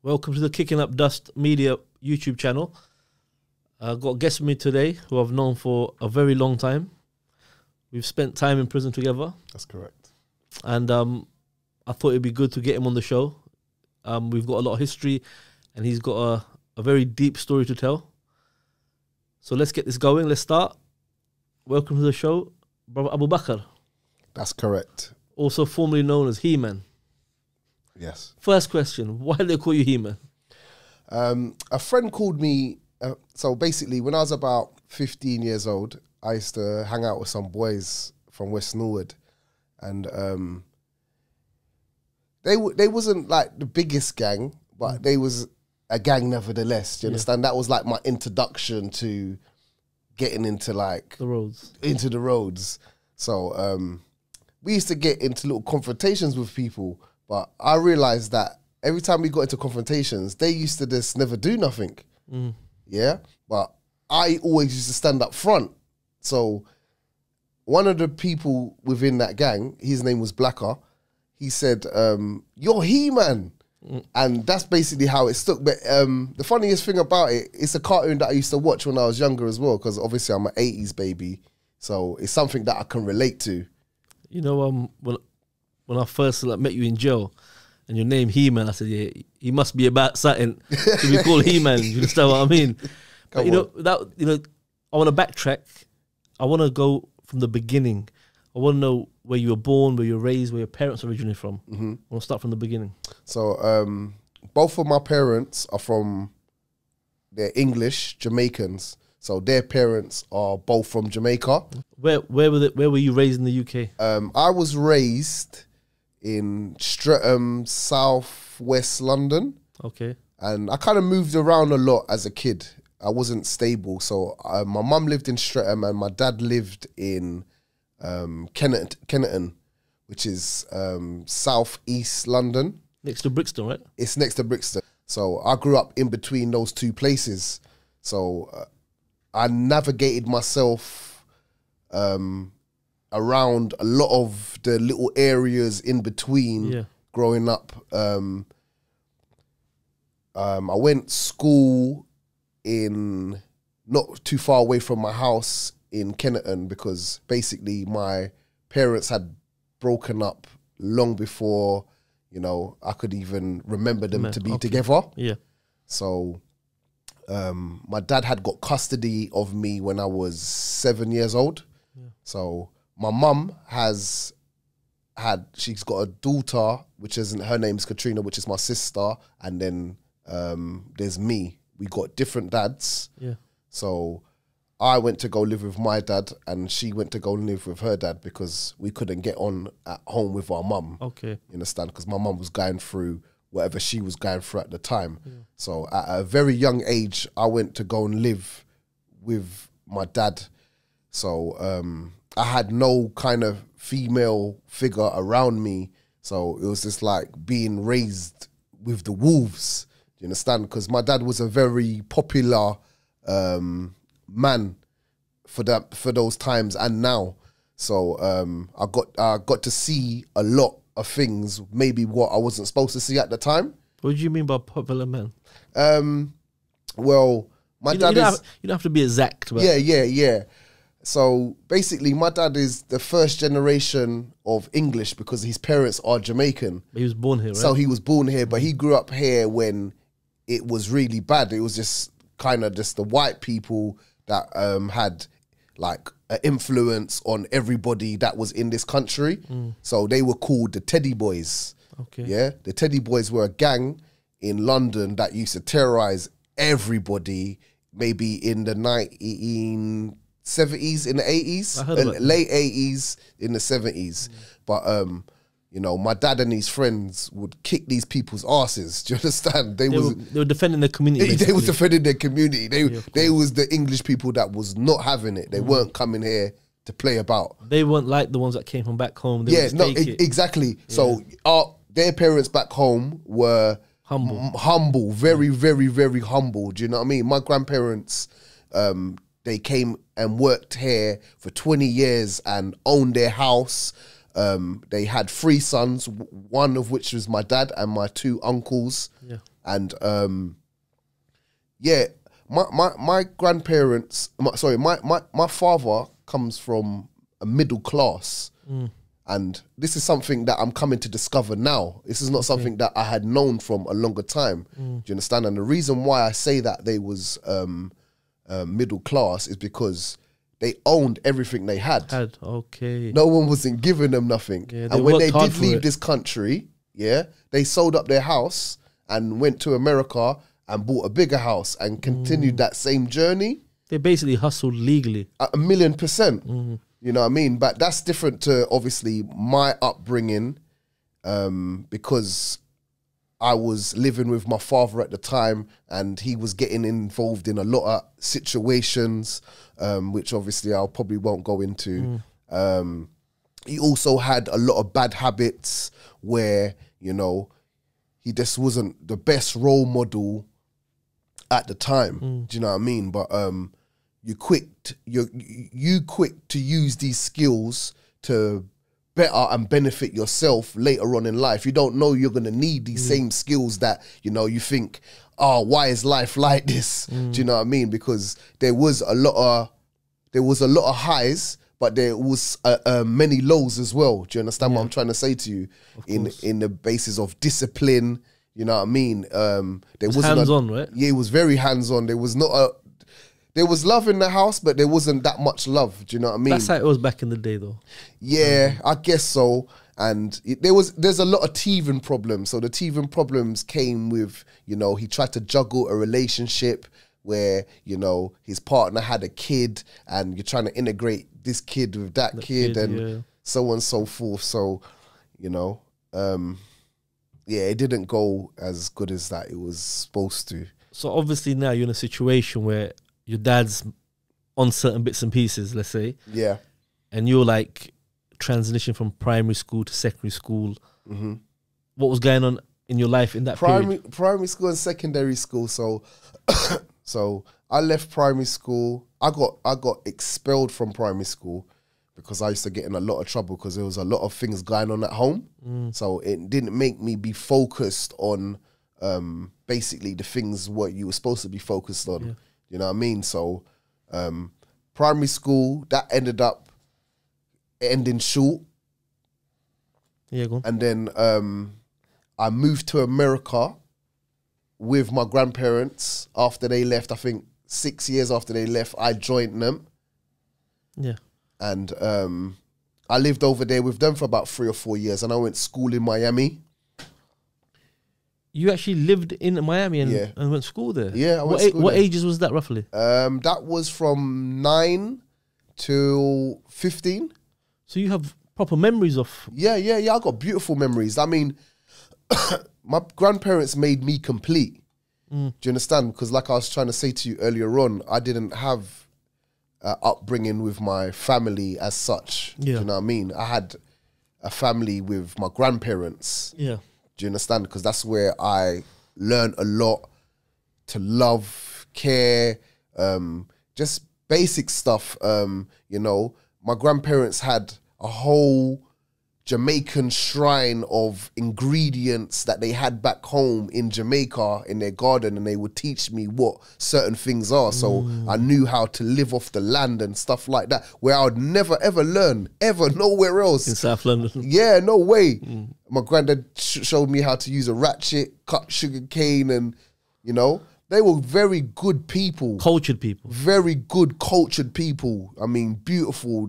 Welcome to the Kicking Up Dust Media YouTube channel. I've got a guest with me today who I've known for a very long time. We've spent time in prison together. That's correct. And I thought it'd be good to get him on the show. We've got a lot of history and he's got a very deep story to tell. So let's get this going. Let's start. Welcome to the show, Brother Abu Bakr. That's correct. Also formerly known as He-Man. Yes. First question, why do they call you He-Man? A friend called me, so basically when I was about 15 years old, I used to hang out with some boys from West Norwood, and they wasn't like the biggest gang, but they was a gang nevertheless. Do you understand? That was like my introduction to getting into like The roads. into the roads. So we used to get into little confrontations with people, but I realized that every time we got into confrontations, they used to just never do nothing. Yeah, but I always used to stand up front. So one of the people within that gang, his name was Blacker, he said, "You're He-Man." And that's basically how it stuck. But the funniest thing about it, it's a cartoon that I used to watch when I was younger as well, because obviously I'm an 80s baby. So it's something that I can relate to. You know, when I first met you in jail and your name He-Man, I said, yeah, he must be about something to be called He-Man. You understand what I mean? But I want to backtrack. I want to go from the beginning. I want to know where you were born, where you were raised, where your parents are originally from. I want to start from the beginning. So both of my parents are they're English, Jamaicans. So their parents are both from Jamaica. Where were you raised in the UK? I was raised in Streatham, southwest London. Okay. And I kind of moved around a lot as a kid. I wasn't stable. So my mum lived in Streatham and my dad lived in Kenneton, which is southeast London. Next to Brixton, right? It's next to Brixton. So I grew up in between those two places. So I navigated myself around a lot of the little areas in between growing up. I went school in not too far away from my house in Kenneton, because basically my parents had broken up long before, I could even remember them to be together. Yeah. So my dad had got custody of me when I was 7 years old. Yeah. So my mum she's got a daughter, her name's Katrina, which is my sister. And then there's me. We got different dads. Yeah. So I went to go live with my dad and she went to go live with her dad because we couldn't get on at home with our mum. Okay. You understand? Because my mum was going through whatever she was going through at the time. Yeah. So at a very young age, I went to go and live with my dad. So I had no kind of female figure around me. So it was just like being raised with the wolves. Do you understand? Because my dad was a very popular man for those times and now. So I got to see a lot of things, maybe what I wasn't supposed to see at the time. What do you mean by popular man? Well, my dad you don't have to be exact. But yeah. So basically, my dad is the first generation of English because his parents are Jamaican. But he was born here, right? So he was born here, but he grew up here when it was really bad. It was just kind of just the white people that had like an influence on everybody that was in this country. So they were called the Teddy Boys. Okay. Yeah, the Teddy Boys were a gang in London that used to terrorize everybody. Maybe in the 1970s, in the 80s, late 80s, in the 70s. But my dad and his friends would kick these people's asses. Do you understand? They were defending their community. They were defending their community. They was the English people that was not having it. They weren't coming here to play about. They weren't like the ones that came from back home. Exactly. Yeah. So their parents back home were humble, very, very, very humble. Do you know what I mean? My grandparents, they came and worked here for 20 years and owned their house. They had 3 sons, one of which was my dad and my 2 uncles. Yeah. And yeah, my grandparents, my father comes from a middle class. And this is something that I'm coming to discover now. This is not something that I had known from a longer time. Do you understand? And the reason why I say that they was middle class is because they owned everything they had. Okay. No one wasn't giving them nothing. Yeah, and when they did leave this country, they sold up their house and went to America and bought a bigger house and continued that same journey. They basically hustled legally. 1,000,000%. You know what I mean? But that's different to obviously my upbringing, because I was living with my father at the time and he was getting involved in a lot of situations, which obviously I probably won't go into. He also had a lot of bad habits where, you know, he just wasn't the best role model at the time. Do you know what I mean? But you quick to use these skills to better and benefit yourself later on in life. You don't know you're gonna need these same skills that, you know, you think, oh, why is life like this? Do you know what I mean? Because there was a lot of highs, but there was many lows as well. Do you understand what I'm trying to say to you? In the basis of discipline, you know what I mean? There was hands-on, right? Yeah, it was very hands-on. There was love in the house, but there wasn't that much love. Do you know what I mean? That's how it was back in the day, though. Yeah, I guess so. And there's a lot of teething problems. So the teething problems came with, you know, he tried to juggle a relationship where, you know, his partner had a kid and you're trying to integrate this kid with that kid and so on and so forth. So, you know, it didn't go as good as that it was supposed to. So obviously now you're in a situation where your dad's on certain bits and pieces, let's say. Yeah. And you're like transition from primary school to secondary school. What was going on in your life in that period? Primary school and secondary school. So so I left primary school. I got expelled from primary school because I used to get in a lot of trouble because there was a lot of things going on at home. So it didn't make me be focused on basically the things what you were supposed to be focused on. You know what I mean? So primary school, that ended up ending short. Yeah, go on. And then I moved to America with my grandparents after they left. I think 6 years after they left, I joined them. Yeah. And I lived over there with them for about 3 or 4 years and I went to school in Miami. You actually lived in Miami and went to school there? Yeah, I went to school What there. ages was that roughly? That was from 9 to 15. So you have proper memories of... Yeah, I got beautiful memories. I mean, my grandparents made me complete. Do you understand? Because like I was trying to say to you earlier on, I didn't have upbringing with my family as such. Do you know what I mean? I had a family with my grandparents. Yeah. Do you understand? Because that's where I learned a lot to love, care, just basic stuff. You know, my grandparents had a whole Jamaican shrine of ingredients that they had back home in Jamaica in their garden, and they would teach me what certain things are. So I knew how to live off the land and stuff like that, where I would never ever learn, ever, nowhere else. In South London. Yeah, no way. My granddad showed me how to use a ratchet, cut sugar cane, and, you know, they were very good people. Cultured people. Very good cultured people. I mean, beautiful.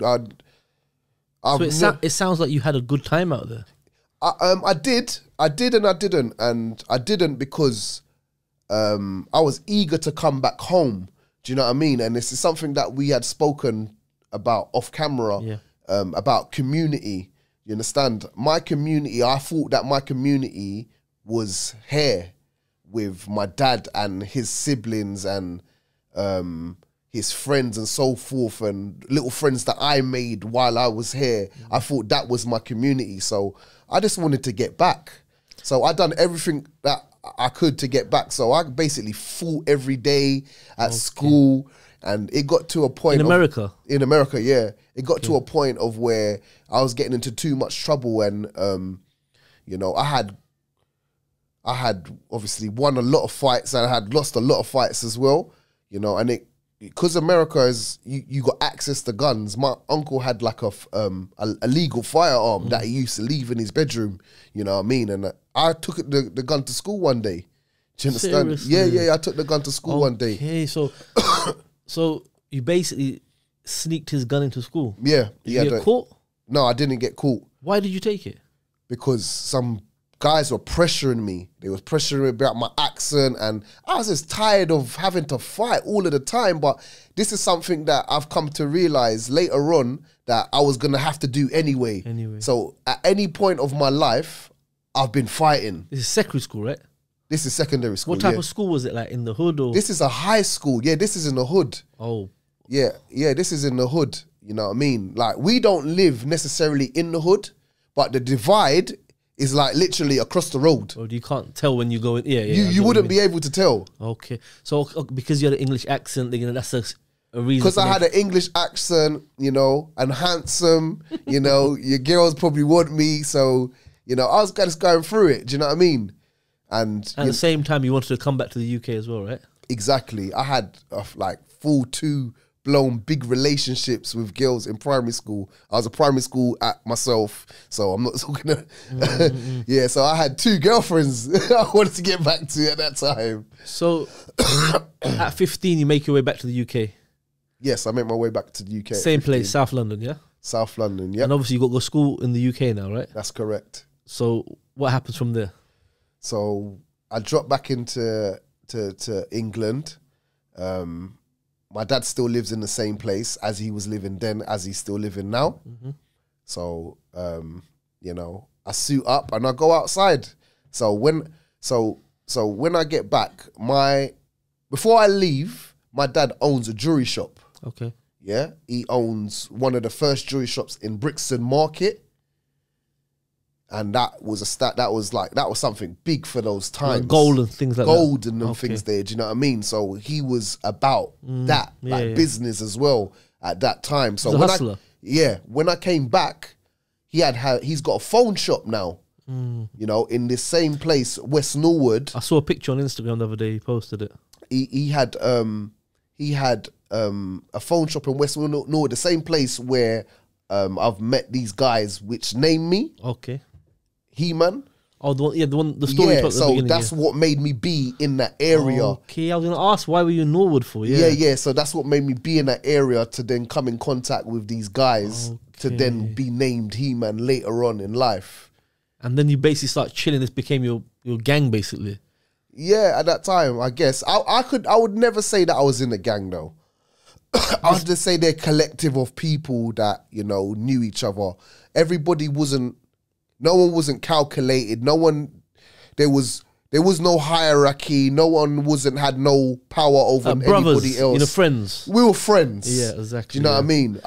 So it sounds like you had a good time out there. I did and I didn't. And I didn't because I was eager to come back home. Do you know what I mean? And this is something that we had spoken about off camera, about community. You understand? My community, I thought that my community was here with my dad and his siblings and his friends and so forth, and little friends that I made while I was here. I thought that was my community. So I just wanted to get back. So I done everything that I could to get back. So I basically fought every day at school, and it got to a point in America. In America, yeah. It got to a point of where I was getting into too much trouble, and you know, I I had obviously won a lot of fights and I had lost a lot of fights as well, you know, and because America is, you got access to guns. My uncle had like a legal firearm that he used to leave in his bedroom, you know what I mean? And I took the gun to school one day. Do you understand? Seriously? Yeah, I took the gun to school one day. Okay, so you basically sneaked his gun into school? Yeah. Did you get caught? No, I didn't get caught. Why did you take it? Because some guys were pressuring me. They was pressuring me about my accent, and I was just tired of having to fight all of the time. But this is something that I've come to realize later on that I was gonna have to do anyway. So at any point of my life, I've been fighting. This is secondary school, right? This is secondary school. What type of school was it? Like in the hood or? This is a high school. Yeah, this is in the hood. Oh. Yeah, this is in the hood. You know what I mean? Like, we don't live necessarily in the hood, but the divide is like literally across the road. Oh, you can't tell when you go in. Yeah. You wouldn't be able to tell. Okay. So because you had an English accent, you know, that's a reason. Because I had an English accent, you know, and handsome, you know, your girls probably want me. So, you know, I was just going through it. Do you know what I mean? And at the same time, you wanted to come back to the UK as well, right? Exactly. I had like full-blown big relationships with girls in primary school. I was a primary school at myself, so I'm not talking to... Yeah, so I had 2 girlfriends I wanted to get back to at that time. So at 15, you make your way back to the UK? Yes, I made my way back to the UK. Same place, South London, yeah? South London, yeah. And obviously you got to go to school in the UK now, right? That's correct. So what happens from there? So I dropped back into to England. My dad still lives in the same place as he was living then, as he's still living now. So, you know, I suit up and I go outside. So when I get back, before I leave, my dad owns a jewelry shop. Okay. Yeah, he owns one of the first jewelry shops in Brixton Market. And that was something big for those times. Like gold and things like that. Gold and them things there, do you know what I mean? So he was about that, business as well at that time. So when I came back, he's got a phone shop now. You know, in this same place, West Norwood. I saw a picture on Instagram the other day. He posted it. He had a phone shop in West Norwood, the same place where I've met these guys which named me. Okay. He-Man. Oh, the story. Yeah, so that's what made me be in that area. Okay, I was gonna ask, why were you in Norwood for? Yeah. So that's what made me be in that area to then come in contact with these guys to then be named He-Man later on in life. And then you basically start chilling. This became your gang, basically. Yeah, at that time, I guess I would never say that I was in a gang though. I would just say they're a collective of people that, you know, knew each other. No one wasn't calculated. There was no hierarchy. No one had no power over anybody else. You know, friends. We were friends. Yeah, exactly. Do you know what I mean?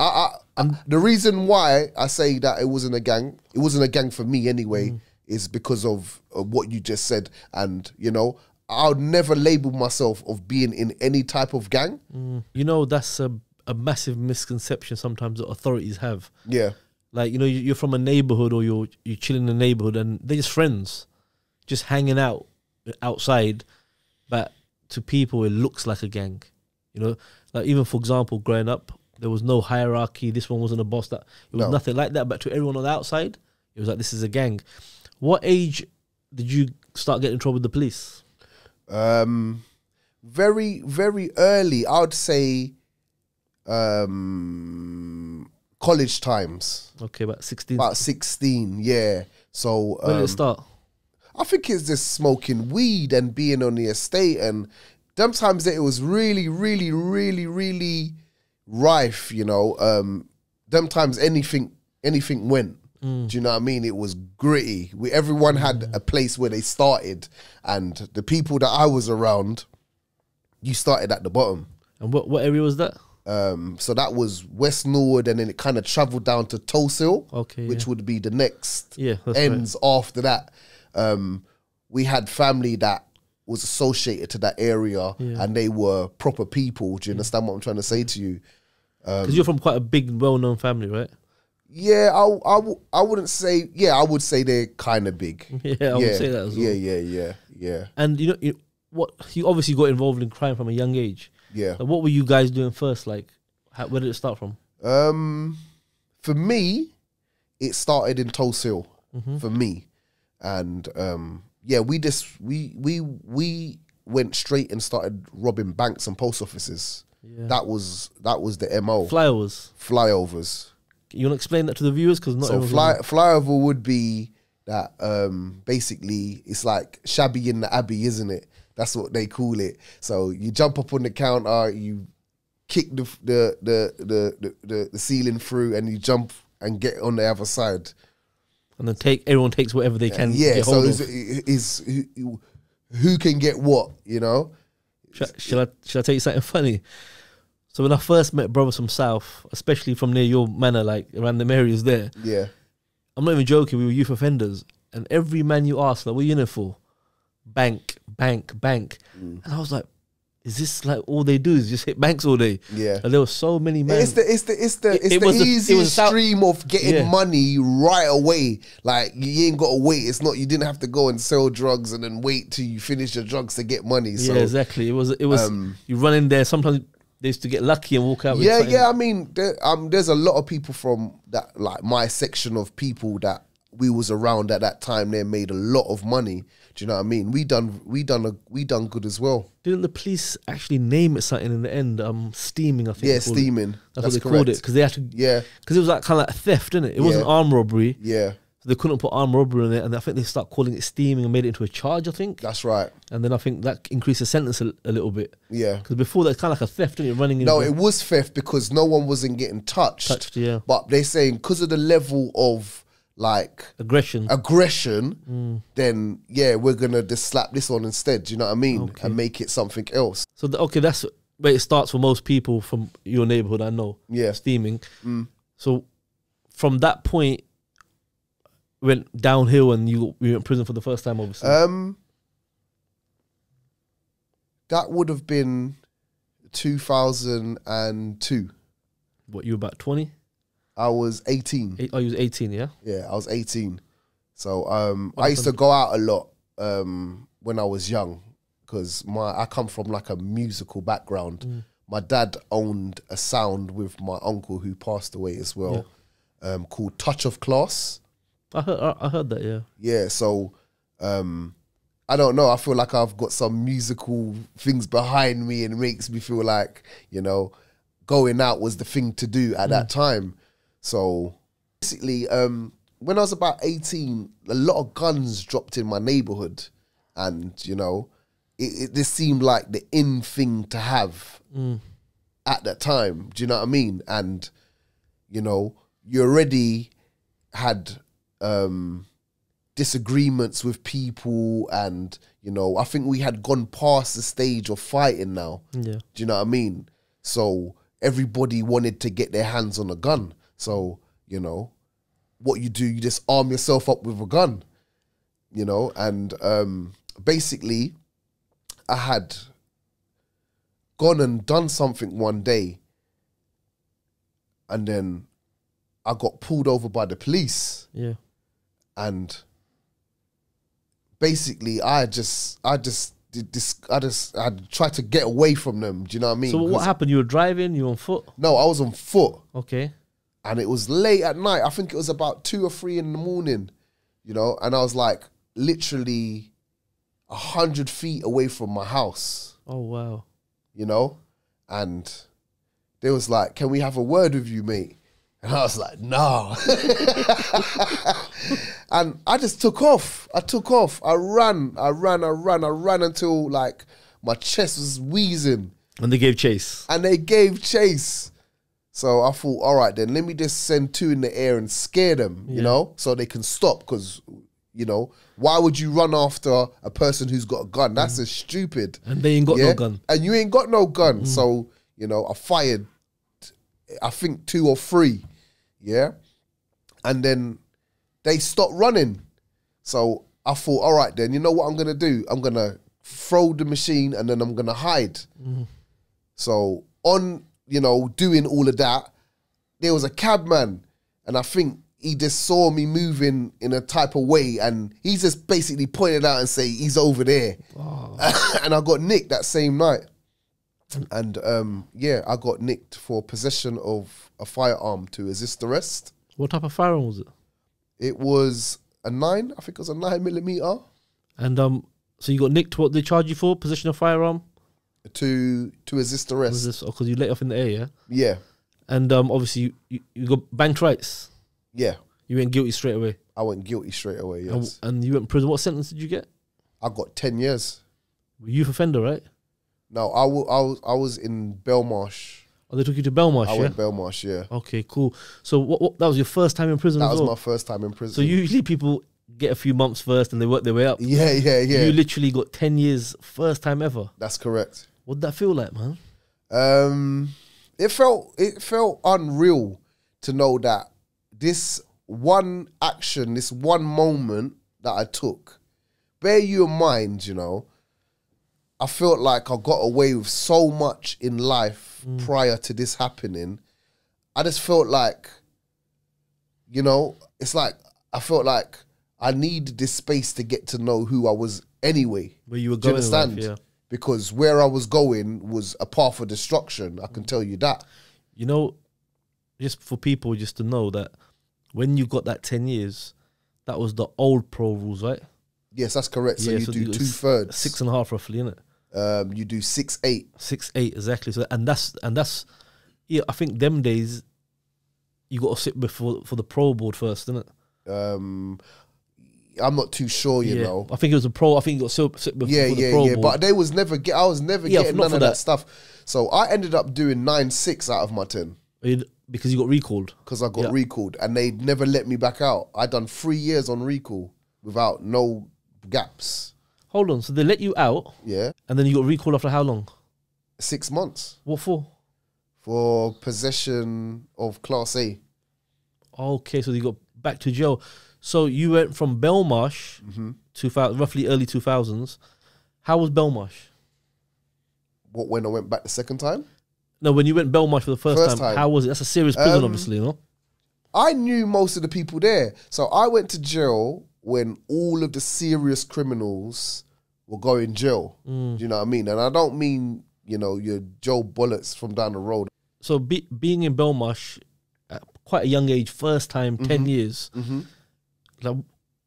The reason why I say that it wasn't a gang for me anyway, is because of what you just said. And, you know, I would never label myself of being in any type of gang. You know, that's a massive misconception sometimes that authorities have. Yeah. Like, you know, you're from a neighborhood or you're chilling in a neighborhood and they're just friends, just hanging out outside. But to people, it looks like a gang. You know, like even, for example, growing up, there was no hierarchy. This one wasn't a boss. It was nothing like that. But to everyone on the outside, it was like, this is a gang. What age did you start getting in trouble with the police? Very, very early. I would say college times. Okay, about 16. About 16, yeah. So when did it start? I think it's just smoking weed and being on the estate, and them times that it was really, really, really, really rife, you know. Them times anything went. Do you know what I mean? It was gritty. Everyone had a place where they started, and the people that I was around, you started at the bottom. And what area was that? So that was West Norwood, and then it kind of travelled down to Tulse, which would be the next ends after that. We had family that was associated to that area, and they were proper people. Do you understand what I'm trying to say to you? Because you're from quite a big, well-known family, right? Yeah, I wouldn't say. Yeah, I would say they're kind of big. Yeah, I would say that as well. Yeah. And what you obviously got involved in crime from a young age. Yeah. Like, what were you guys doing first? Like, where did it start from? For me, it started in Tulse Hill. For me, and yeah, we went straight and started robbing banks and post offices. Yeah. That was the MO. Flyovers. You want to explain that to the viewers? Because not So everyone flyover would be that basically it's like shabby in the abbey, isn't it? That's what they call it. So you jump up on the counter, you kick the ceiling through, and you jump and get on the other side. And then everyone takes whatever they can. Yeah. Get So hold of. is who can get what? You know. Shall I tell you something funny? So when I first met brothers from South, especially from near your manor, like around the areas there, Yeah. I'm not even joking. We were youth offenders, and every man you asked, like, "What are you in it for?" Bank. And I was like, "Is this like all they do is just hit banks all day?" Yeah. And there were so many men. It's the easiest stream of getting money right away. Like, you ain't got to wait. It's not, you didn't have to go and sell drugs and then wait till you finish your drugs to get money. So, yeah, exactly. It was you run in there. Sometimes they used to get lucky and walk out. Yeah. I mean, there's a lot of people from that, like my section of people that we was around at that time. They made a lot of money. Do you know what I mean? We done good as well. Didn't the police actually name it something in the end? Steaming, I think. Yeah, steaming. That's what they called it, because they had to. Yeah, because it was like kind of like a theft, didn't it? It wasn't armed robbery. Yeah. So they couldn't put armed robbery in it, and I think they start calling it steaming and made it into a charge, I think. That's right. And then I think that increased the sentence a little bit. Yeah. Because before that, kind of like a theft, didn't it? Running in. No, it was theft because no one wasn't getting touched. Yeah. But they're saying because of the level of like aggression, then yeah, we're gonna just slap this on instead. Do you know what I mean? Okay. And make it something else. So that's where it starts for most people from your neighborhood. I know. Yeah. Steaming. So from that point, went downhill, and you went in prison for the first time, obviously. That would have been 2002. What, you were about 20? I was 18. Oh, you was 18, yeah? Yeah, I was 18. So I used to go out a lot when I was young because I come from like a musical background. My dad owned a sound with my uncle who passed away as well, called Touch of Class. I heard that, yeah. Yeah, so I don't know. I feel like I've got some musical things behind me, and it makes me feel like, going out was the thing to do at that time. So basically, when I was about 18, a lot of guns dropped in my neighborhood, and it just seemed like the in thing to have at that time. Do you know what I mean? And you already had disagreements with people, and I think we had gone past the stage of fighting now. Yeah. Do you know what I mean? So everybody wanted to get their hands on a gun. So, what you do, you just arm yourself up with a gun, and basically I had gone and done something one day, and then I got pulled over by the police. Yeah. And basically I tried to get away from them. Do you know what I mean? So what happened? You were driving? You were on foot? No, I was on foot. Okay. And it was late at night. I think it was about 2 or 3 in the morning, and I was like literally 100 feet away from my house. Oh, wow. And they was like, "Can we have a word with you, mate?" And I was like, "No." And I just took off. I ran until like my chest was wheezing. And they gave chase. So I thought, all right, then let me just send 2 in the air and scare them, so they can stop. Because, why would you run after a person who's got a gun? That's just stupid. And they ain't got no gun. And you ain't got no gun. So, I fired, I think 2 or 3. Yeah. And then they stopped running. So I thought, all right, then, you know what I'm going to do? I'm going to throw the machine and then I'm going to hide. So on, doing all of that, there was a cabman. And I think he just saw me moving in a type of way, and he just basically pointed out and say he's over there. And I got nicked that same night. And I got nicked for possession of a firearm to resist arrest. What type of firearm was it? It was a 9. I think it was a 9mm. And so you got nicked. What they charge you for? Possession of firearm to resist arrest. Because you let off in the air, yeah. Yeah. And obviously you got banked rights. Yeah. You went guilty straight away. I went guilty straight away. Yes. And you went in prison. What sentence did you get? I got 10 years. Youth offender, right? No, I was in Belmarsh. Oh, they took you to Belmarsh, I went Belmarsh, yeah. Okay, cool. So what that was your first time in prison That as was well? my first time in prison. So usually people get a few months first and they work their way up. Yeah. You literally got 10 years first time ever. That's correct. What did that feel like, man? It felt unreal to know that this one action, this one moment that I took, bear you in mind, you know, I felt like I got away with so much in life prior to this happening. I just felt like, you know, it's like I felt like I needed this space to get to know who I was anyway. Where you were Do you going, understand? in life, yeah. Because where I was going was a path of destruction. I can tell you that. You know, just for people just to know that when you got that 10 years, that was the old pro rules, right? Yes, that's correct. So Yeah, you so do it was 2/3. 6.5 roughly, innit? You do 6/8. 6/8 exactly. So and that's yeah. I think them days you got to sit before for the pro board first, innit? I'm not too sure, you know. I think it was a pro. I think you got to sit before the pro board. But they was never I was never getting none of that stuff. So I ended up doing 9/6 out of my 10 because you got recalled. because I got recalled, and they never let me back out. I done 3 years on recall without no gaps. Hold on. So they let you out, Yeah, and then you got recalled after how long? 6 months What for? for possession of Class A. Okay, so you got back to jail. So you went from Belmarsh, 2000, roughly early 2000s. How was Belmarsh? What, when I went back the second time? No, when you went Belmarsh for the first time, how was it? That's a serious prison, obviously, you know? I knew most of the people there. So I went to jail when all of the serious criminals were going jail. Do you know what I mean? And I don't mean, you know, your Joe Bullets from down the road. So being in Belmarsh at quite a young age, first time, 10 years, like,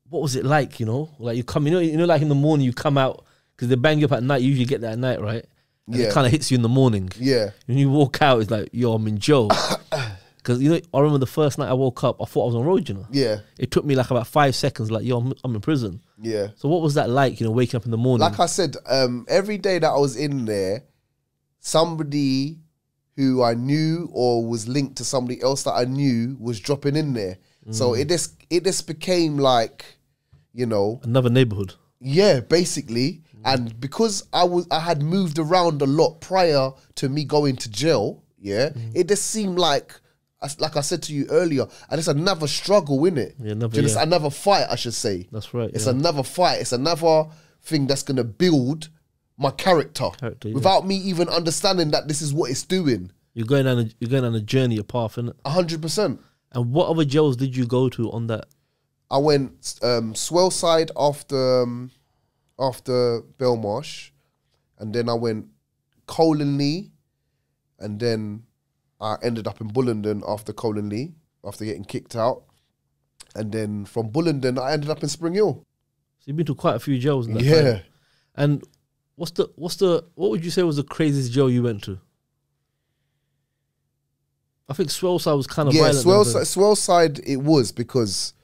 what was it like, you know? Like you come, you know, like in the morning you come out, because they bang you up at night, you usually get that at night, right? And it kind of hits you in the morning. Yeah. When you walk out, it's like, yo, I'm in jail. Because, you know, I remember the first night I woke up, I thought I was on road, you know? Yeah. It took me like about 5 seconds, like, yo, I'm in prison. Yeah. So what was that like, you know, waking up in the morning? Like I said, every day that I was in there, somebody who I knew or was linked to somebody else that I knew was dropping in there. So it just became like, you know, another neighborhood. Yeah, basically. And because I had moved around a lot prior to me going to jail, it just seemed like I said to you earlier, and it's another struggle, innit? Yeah, another fight, I should say. That's right. It's another fight. It's another thing that's gonna build my character without me even understanding that this is what it's doing. You're going on a journey, a path, innit? 100%. And what other jails did you go to on that? I went Swellside after Belmarsh, and then I went Colinley, and then I ended up in Bullenden after Colinley, after getting kicked out. And then from Bullenden, I ended up in Spring Hill. So you've been to quite a few jails in that time. And what would you say was the craziest jail you went to? I think Swellside was kind of violent. Swellside it was because,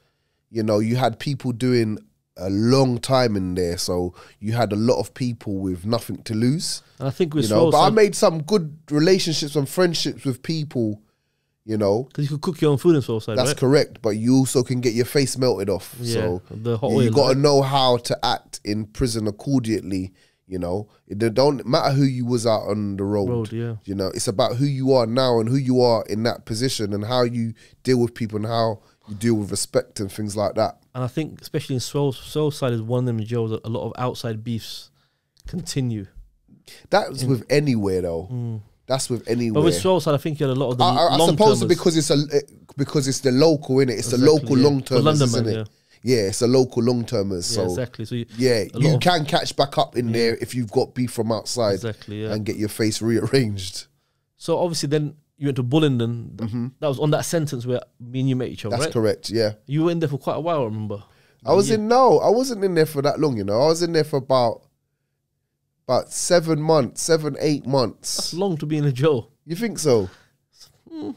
you know, you had people doing a long time in there, so you had a lot of people with nothing to lose. And I think with but I made some good relationships and friendships with people, you know. Because you could cook your own food in Swellside, That's correct, but you also can get your face melted off. Yeah, so the hot oil, you got to know how to act in prison accordingly, you know. It don't matter who you was out on the road. You know, it's about who you are now and who you are in that position and how you deal with people and how you deal with respect and things like that. And I think, especially in Swellside, is one of them jails that a lot of outside beefs continue. That was with anywhere though. That's with But anywhere. with Swellside, I think you had a lot of the I long suppose termers. because it's the local, innit? It's the local long termers, London, isn't man, it? Yeah, it's the local long termers. Yeah, So exactly. So you you can catch back up in there if you've got beef from outside. Exactly, yeah. And get your face rearranged. So obviously, then you went to Bullingdon. That was on that sentence where me and you met each other. That's right? correct. Yeah, You were in there for quite a while. I remember. I wasn't in there for that long. You know, I was in there for about 7 months, 8 months. That's long to be in a jail. You think so?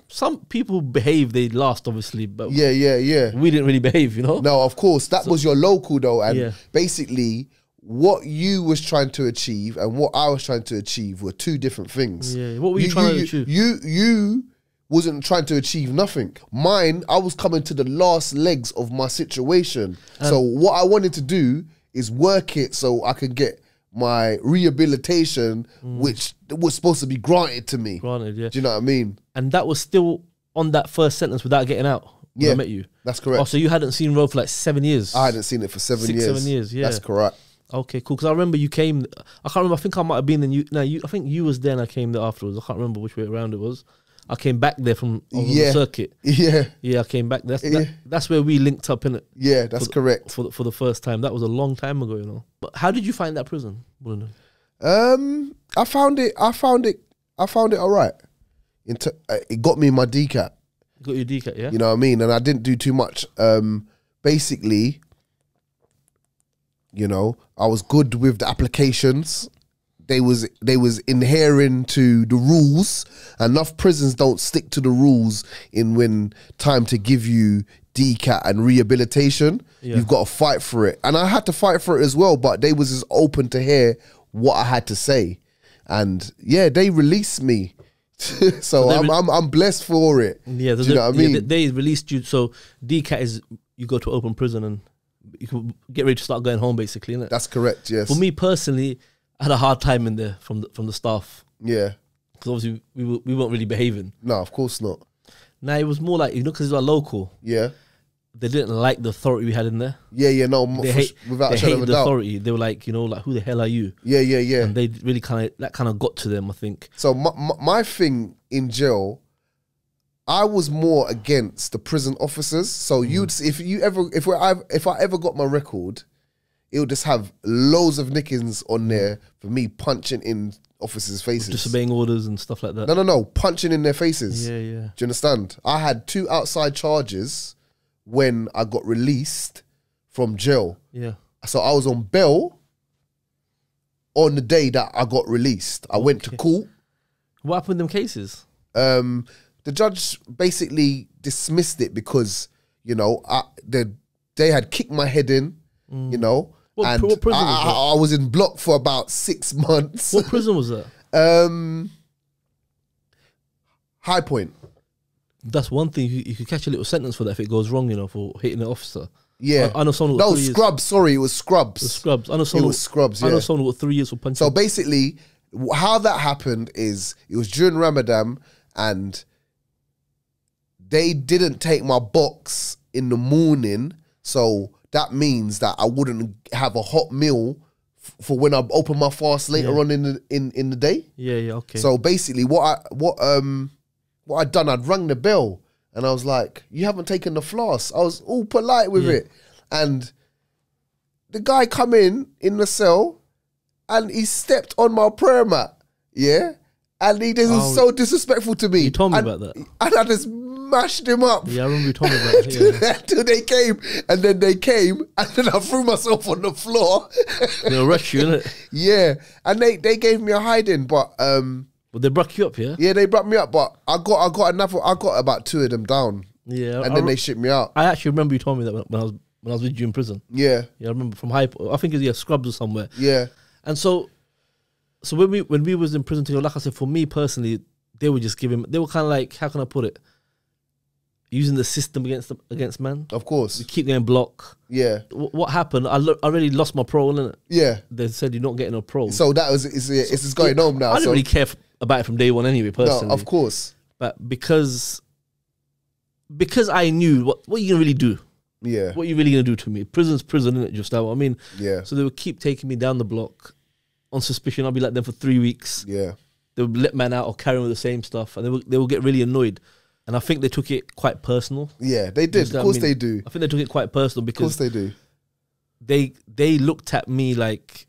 Some people behave, they last, obviously, but Yeah. we didn't really behave, you know? No, of course, that was your local though, and Yeah. basically what you was trying to achieve and what I was trying to achieve were two different things. Yeah. What were you trying to achieve? You wasn't trying to achieve nothing. Mine, I was coming to the last legs of my situation. So what I wanted to do is work it so I could get my rehabilitation, which was supposed to be granted to me. Granted, yeah. Do you know what I mean? And that was still on that first sentence without getting out when I met you. That's correct. Oh, so you hadn't seen Road for like 7 years? I hadn't seen it for 7 years. 7 years, yeah. That's correct. Okay, cool. Because I remember you came. I can't remember. I think I might have been in you. No, I think you was there and I came there afterwards. I can't remember which way around it was. I came back there from the circuit. Yeah, I came back. That's where we linked up, innit? yeah, that's correct. For the first time. That was a long time ago, you know. But how did you find that prison, Bullingdon? I found it all right. It got me my DCAT. Got your DCAT, yeah? You know what I mean? And I didn't do too much. Basically, you know, I was good with the applications. They was adhering to the rules. Enough prisons don't stick to the rules in when time to give you DCAT and rehabilitation. Yeah. You've got to fight for it. And I had to fight for it as well, but they was as open to hear what I had to say. And yeah, they released me. So I'm blessed for it. Yeah, do you know what I mean? They released you. So DCAT is you go to open prison and you can get ready to start going home, basically, innit? That's correct. Yes. For me personally, I had a hard time in there from the staff Yeah. because obviously we weren't really behaving. No, of course not. Now it was more like, you know, because it was local. Yeah. They didn't like the authority we had in there. Yeah. No, without a shadow of a the doubt. authority. They were like, you know, like, who the hell are you? Yeah. And they really kind of got to them, I think. So my thing in jail, I was more against the prison officers. So if I ever got my record, it would just have loads of nickings on there for me punching in officers' faces, Disobeying orders and stuff like that. No, punching in their faces. Yeah. Do you understand? I had 2 outside charges when I got released from jail. Yeah. So I was on bail on the day that I got released. I went to court. What happened with them cases? The judge basically dismissed it because, you know, they had kicked my head in, you know. What prison was that? I was in block for about 6 months. What prison was that? High Point. That's one thing. You could catch a little sentence for that if it goes wrong, you know, for hitting an officer. Yeah. I know someone who got 3 years. Scrubs. Sorry, it was Scrubs. It was Scrubs. I know someone. It was Scrubs, I know yeah. someone who got 3 years for punching. So basically, how that happened is it was during Ramadan and they didn't take my box in the morning. So that means that I wouldn't have a hot meal for when I open my fast later on in the day. Yeah, okay. So basically, what I'd done, I'd rung the bell, and I was like, "You haven't taken the floss." I was all polite with it, and the guy come in the cell, and he stepped on my prayer mat, and he was so disrespectful to me. You told me about that, and I just mashed him up. Yeah, I remember you told me about it. Till they came, and then I threw myself on the floor. They'll rush you, innit? Yeah, and they gave me a hiding, but they broke you up, yeah? Yeah, they brought me up, but I got about 2 of them down. Yeah. And then they shipped me out. I actually remember you told me that when I was with you in prison. Yeah. Yeah, I remember from I think it was Scrubs or somewhere. Yeah. And so when we was in prison together, like I said, for me personally, they were kind of like, how can I put it? Using the system against man. Of course. You keep getting blocked. Yeah. What happened? I already lost my parole, innit? Yeah. They said you're not getting a parole. So it's just going home now. I didn't really care about it from day one anyway, personally. No, of course. But because I knew what are you gonna really do? Yeah. What are you really gonna do to me? Prison's prison, innit? Just now. I mean, yeah. So they would keep taking me down the block on suspicion. I'll be like them for 3 weeks. Yeah. they would let man out or carry on with the same stuff, and they will get really annoyed. And I think they took it quite personal. Yeah, they did. Of course they do. I think they took it quite personal because of course they do. They looked at me like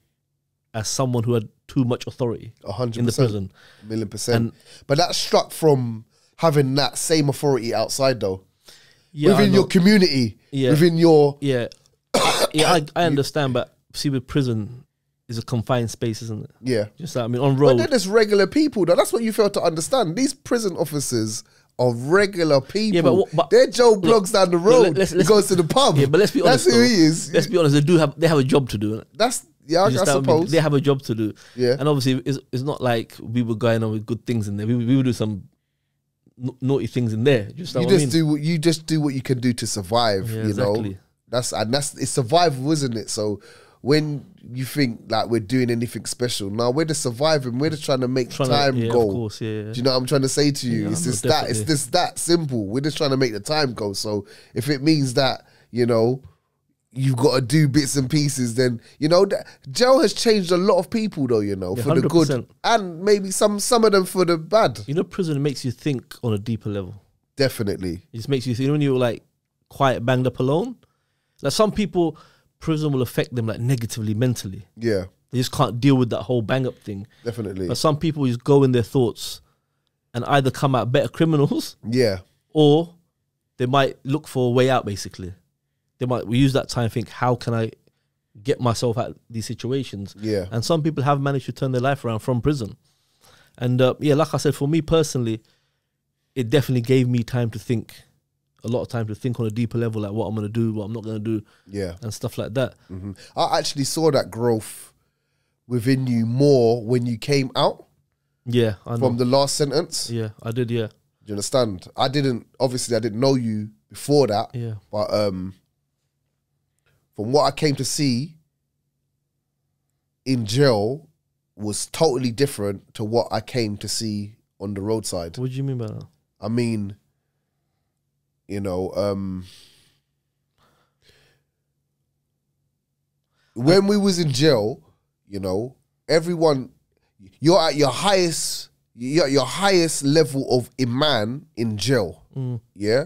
as someone who had too much authority 100%, in the prison. 1,000,000%. But that struck from having that same authority outside, though. Yeah, within your community, within your... Yeah, I understand, but see, with prison, it's a confined space, isn't it? Yeah. Just like, I mean, on road... But they're just regular people, though. That's what you fail to understand. These prison officers are regular people. Yeah, but they're Joe Bloggs down the road. He goes to the pub. Yeah, but let's be honest. That's who he is. Let's be honest. They have a job to do. That's I suppose. I mean, they have a job to do. Yeah. And obviously, it's not like we were going on with good things in there. We would do some naughty things in there. You just do what you can do to survive. Yeah, you exactly. know, it's survival, isn't it? So when you think like we're doing anything special, no, we're just surviving. We're just trying to make time go. Of course, yeah. Do you know what I'm trying to say to you? Yeah, It's just that simple. We're just trying to make the time go. So if it means that, you know, you've got to do bits and pieces, then, you know, jail has changed a lot of people, though, you know, for the good, and maybe some of them for the bad. You know, prison makes you think on a deeper level. Definitely. It just makes you think, you know, when you're like quiet, banged up alone, like some people, prison will affect them like negatively, mentally. Yeah. They just can't deal with that whole bang up thing. Definitely. But some people just go in their thoughts and either come out better criminals. Yeah. Or they might look for a way out, basically. They might use that time and think, how can I get myself out of these situations? Yeah. And some people have managed to turn their life around from prison. And yeah, like I said, for me personally, it definitely gave me time to think, a lot of time to think on a deeper level, like what I'm going to do, what I'm not going to do, yeah, and stuff like that. Mm-hmm. I actually saw that growth within you more when you came out. Yeah, I know. From the last sentence. Yeah, I did, yeah. Do you understand? I didn't know you before that. Yeah. But from what I came to see in jail was totally different to what I came to see on the roadside. What do you mean by that? I mean, you know, when we was in jail, you know, everyone, you're at your highest level of iman in jail. Mm. Yeah,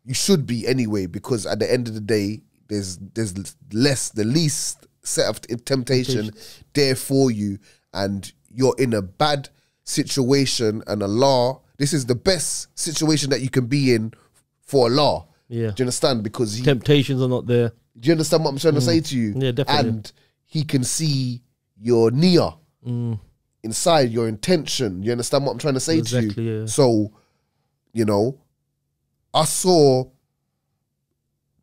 you should be anyway, because at the end of the day, there's the least set of temptation there for you, and you're in a bad situation, and Allah, this is the best situation that you can be in for Allah. Yeah. Do you understand? Because temptations are not there. Do you understand what I'm trying to say to you? Yeah, definitely. And he can see your niyyah inside, your intention. You understand what I'm trying to say to you? Yeah. So, you know, I saw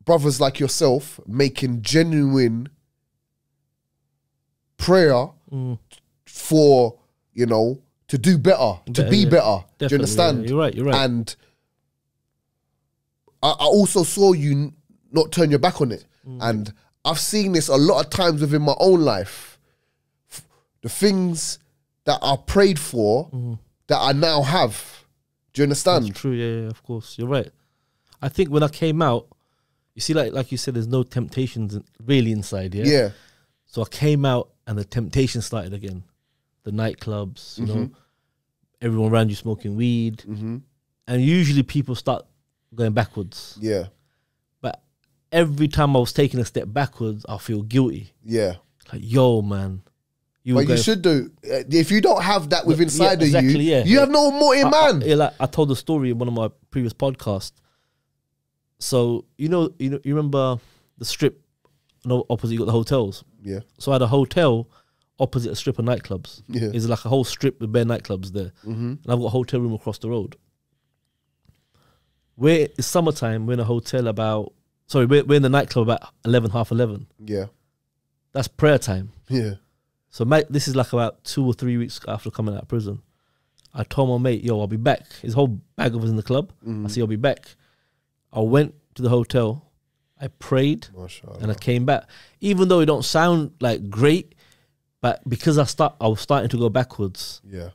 brothers like yourself making genuine prayer for, you know, to do better, to be better. Definitely, do you understand? Yeah. You're right. And I also saw you not turn your back on it. And I've seen this a lot of times within my own life. The things that I prayed for that I now have. Do you understand? That's true, yeah, of course. You're right. I think when I came out, you see, like you said, there's no temptations really inside, yeah? Yeah. So I came out and the temptation started again. The nightclubs, you know, everyone around you smoking weed. And usually people start going backwards. Yeah. But every time I was taking a step backwards, I feel guilty. Yeah. Like, yo, man. But you should do. If you don't have that within inside of you, you have no more iman. I told the story in one of my previous podcasts. So, you remember the strip opposite, you got the hotels? Yeah. So I had a hotel opposite a strip of nightclubs. Yeah. It's like a whole strip with bare nightclubs there. And I've got a hotel room across the road. It's summertime, we're in a hotel we're in the nightclub about 11, half 11. Yeah. That's prayer time. Yeah. So this is like about 2 or 3 weeks after coming out of prison. I told my mate, yo, I'll be back. His whole bag of us in the club. I said, I'll be back. I went to the hotel, I prayed, and I came back. Even though it don't sound like great, but because I was starting to go backwards. Yeah.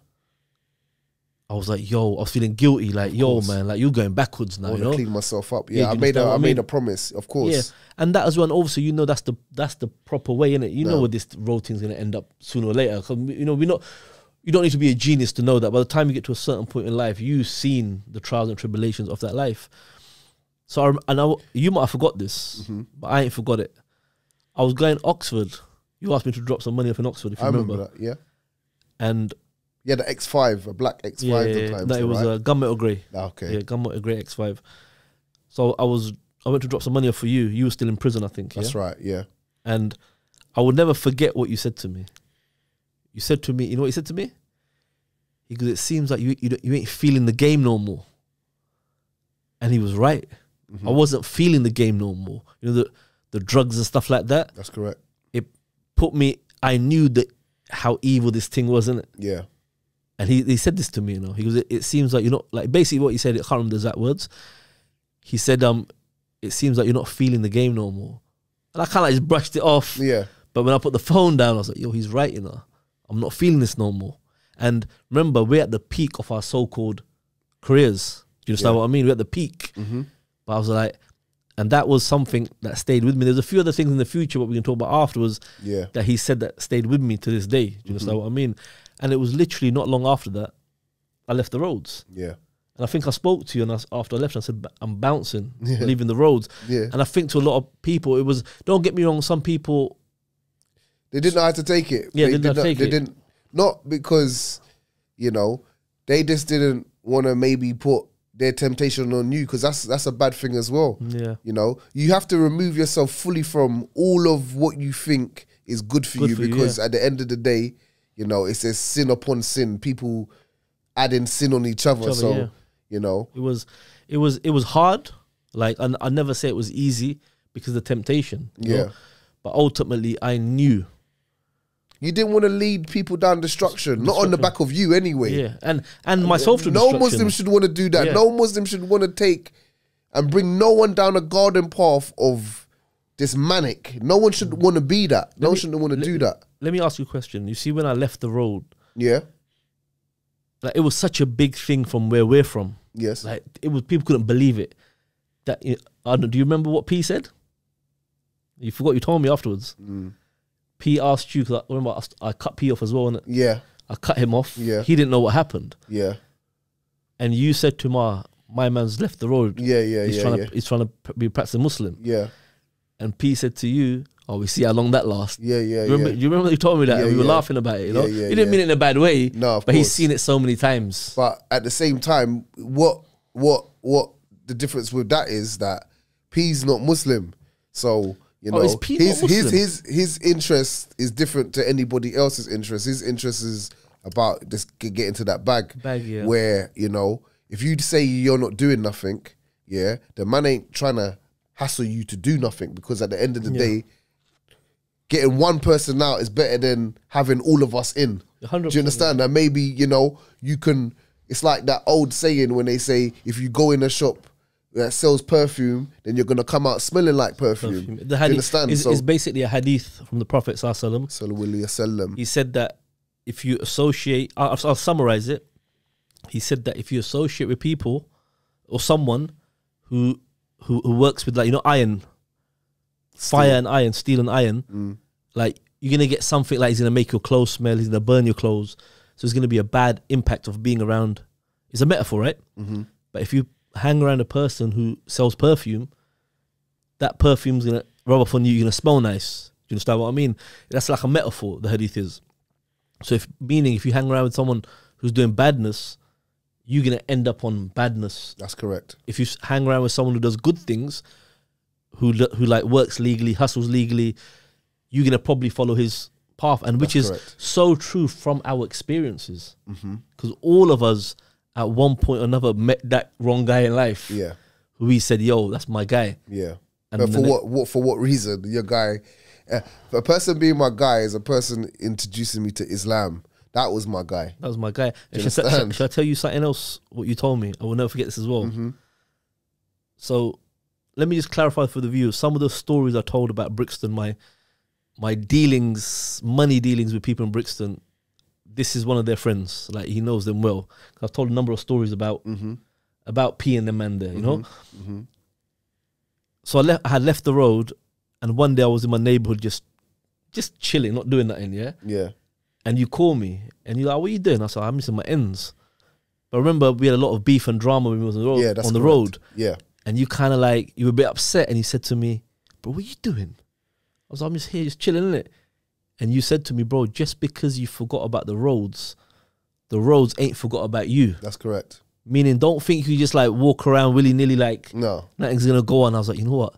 I was like, yo, I was feeling guilty. Like, yo, man, like you're going backwards now. I want to clean myself up. Yeah, I made a promise, of course. Yeah, and that as well. And obviously, you know, that's the proper way, innit? You know where this routine's gonna end up sooner or later. Cause you know, you don't need to be a genius to know that by the time you get to a certain point in life, you've seen the trials and tribulations of that life. So you might have forgot this, but I ain't forgot it. I was going to Oxford. You asked me to drop some money off in Oxford, if you remember. That, yeah. And yeah, the X5, a black X5. Yeah, no, it was a gunmetal grey. Okay. Yeah, gunmetal grey X5. So I went to drop some money off for you. You were still in prison, I think. That's right, yeah. And I will never forget what you said to me. You said to me, you know what you said to me? Because it seems like you ain't feeling the game no more. And he was right. I wasn't feeling the game no more. You know, the drugs and stuff like that. That's correct. It put me, I knew that how evil this thing was, isn't it? Yeah. And he said this to me, you know. He goes, it seems like you're not, like, basically what he said, I can't remember the exact words. He said, it seems like you're not feeling the game no more. And I kind of like just brushed it off. Yeah. But when I put the phone down, I was like, yo, he's right, you know. I'm not feeling this no more. And remember, we're at the peak of our so-called careers. Do you understand what I mean? We're at the peak. But I was like, and that was something that stayed with me. There's a few other things in the future, what we can talk about afterwards, that he said that stayed with me to this day. Do you understand what I mean? And it was literally not long after that, I left the roads. Yeah. And I think I spoke to you, and after I left, I said, I'm bouncing, leaving the roads. Yeah. And I think to a lot of people, it was, don't get me wrong, some people... They didn't know how to take it. Yeah, they didn't. Not because, you know, they just didn't want to maybe put their temptation on you, because that's a bad thing as well. Yeah. You know, you have to remove yourself fully from all of what you think is good for you, because at the end of the day, you know, it's a sin upon sin. People adding sin on each other. You know, it was hard. Like, I never say it was easy because of the temptation. You know? But ultimately, I knew. You didn't want to lead people down destruction, not on the back of you anyway. Yeah, and myself to destruction. No Muslim should want to do that. Yeah. No Muslim should want to take and bring no one down a garden path of this manic. No one should want to be that. No one should want to do that. Let me ask you a question. You see, when I left the road, like, it was such a big thing from where we're from. Yes. Like, it was, people couldn't believe it. That, do you remember what P said? You forgot, you told me afterwards. P asked you, because I remember I cut P off as well, innit? Yeah. I cut him off. Yeah. He didn't know what happened. Yeah. And you said to him, my man's left the road. He's trying to be practicing Muslim. Yeah. And P said to you, we see how long that lasts. Yeah. You remember you told me that? And we were laughing about it, you know? He didn't mean it in a bad way. No, but he's seen it so many times. But at the same time, what the difference with that is that P's not Muslim. So, you know, his interest is different to anybody else's interest. His interest is about just getting to that bag where, you know, if you say you're not doing nothing, the man ain't trying to hassle you to do nothing, because at the end of the day, getting one person out is better than having all of us in. 100%. Do you understand? And maybe, you know, you can, it's like that old saying when they say, if you go in a shop that sells perfume, then you're going to come out smelling like perfume. The hadith is basically a hadith from the Prophet Sallallahu Alaihi Wasallam. He said that if you associate, I'll summarize it. He said that if you associate with people or someone who works with, like, you know, iron, fire and iron, steel and iron, like, you're going to get something like, he's going to make your clothes smell, he's going to burn your clothes. So it's going to be a bad impact of being around. It's a metaphor, right? But if you hang around a person who sells perfume, that perfume's going to rub off on you, you're going to smell nice. Do you understand what I mean? That's like a metaphor, the hadith is. So if you hang around with someone who's doing badness, you're going to end up on badness. That's correct. If you hang around with someone who does good things, who like works legally, hustles legally, you're going to probably follow his path, and which is so true from our experiences. Because all of us at one point or another met that wrong guy in life. Yeah. Who we said, yo, that's my guy. Yeah. And but for what reason? Your guy, a person being my guy is a person introducing me to Islam. That was my guy. That was my guy. Should I tell you something else, what you told me? I will never forget this as well. So let me just clarify for the viewers, some of the stories I told about Brixton, my dealings, money dealings with people in Brixton, this is one of their friends. Like, he knows them well. I've told a number of stories about P and the man there, you know? So I had left the road, and one day I was in my neighborhood just chilling, not doing nothing, Yeah. and you call me and you're like, what are you doing? I said, I'm missing my ends. But remember, we had a lot of beef and drama when we was on the road. Yeah, that's on the correct. road. Yeah. And you kind of like, you were a bit upset and you said to me, bro, what are you doing? I was like, I'm just here, just chilling, innit? And you said to me, bro, just because you forgot about the roads ain't forgot about you. That's correct. Meaning, don't think you just like walk around willy-nilly like No. nothing's going to go on. I was like, you know what?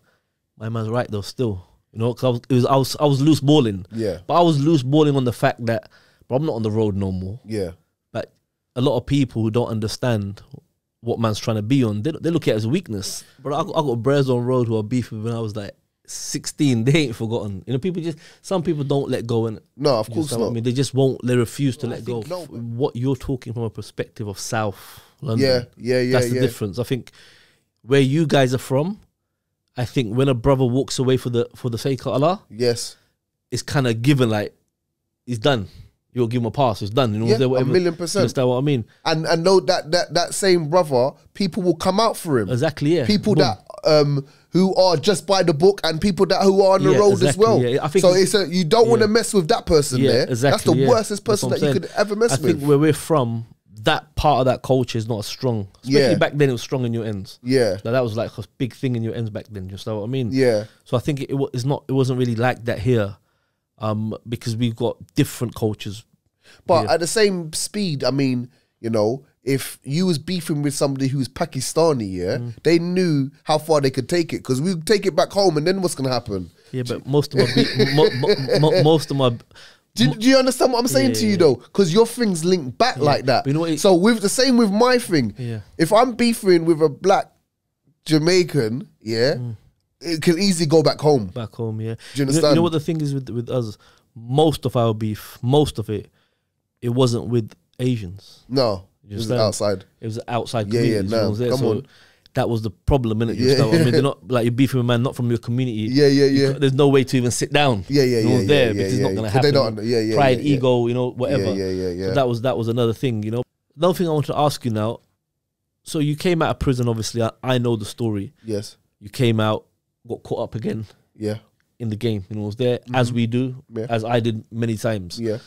My man's right though still. You know, because I was loose balling. Yeah. But I was loose balling on the fact that, bro, I'm not on the road no more. Yeah. But a lot of people who don't understand what man's trying to be on, they look at it as a weakness. But I got bros on road who are beefing when I was like 16. They ain't forgotten. You know, some people don't let go. And No, of course not. I mean, they just won't. They refuse to let go. no. What you're talking from a perspective of South London. Yeah. That's the difference. I think where you guys are from, I think when a brother walks away for the sake of Allah, Yes. it's kind of given like he's done. You'll give him a pass. It's done. You know, Yeah, whatever. 1,000,000%. Understand what I mean? And know that same brother, people will come out for him. Exactly. Yeah. People Boom. that who are just by the book, and people that who are on the road as exactly, well. yeah. I think so you don't want to mess with that person Yeah, there. exactly, That's the worstest That's person what that I'm you saying. could ever mess I with. think where we're from, that part of that culture is not as strong. Especially Yeah. back then, it was strong in your ends. Yeah. Like, that was like a big thing in your ends back then. You know what I mean? Yeah. So I think it wasn't really like that here, because we've got different cultures. But Yeah. at the same speed, I mean, you know, if you was beefing with somebody who's Pakistani, yeah, they knew how far they could take it, because we would take it back home, and then what's gonna happen? Yeah, but most of my most of my Do you understand what I'm saying to you though? Because your things link back like that. But you know what so with the same with my thing. Yeah. If I'm beefing with a black Jamaican, yeah, it can easily go back home. back home, yeah. Do you You understand? know what the thing is with us? Most of our beef, most of it wasn't with Asians. No, it was understand? outside. It was outside Yeah, yeah, communities. no, you know what I'm saying? come So on. that was the problem, innit? You Yeah, know what I mean? yeah. They're not like you're beefing with a man not from your community. Yeah, yeah, yeah. There's no way to even sit down. Yeah, yeah, You know, yeah, it's there yeah, because it's yeah, not gonna 'cause they happen. don't- yeah, yeah, Pride, yeah, yeah. ego, you know, whatever. Yeah. So that was another thing, you know. Another thing I want to ask you now. So you came out of prison, obviously. I know the story. Yes. You came out, got caught up again Yeah. in the game. You know, was there as we do, Yeah. as I did many times. Yeah.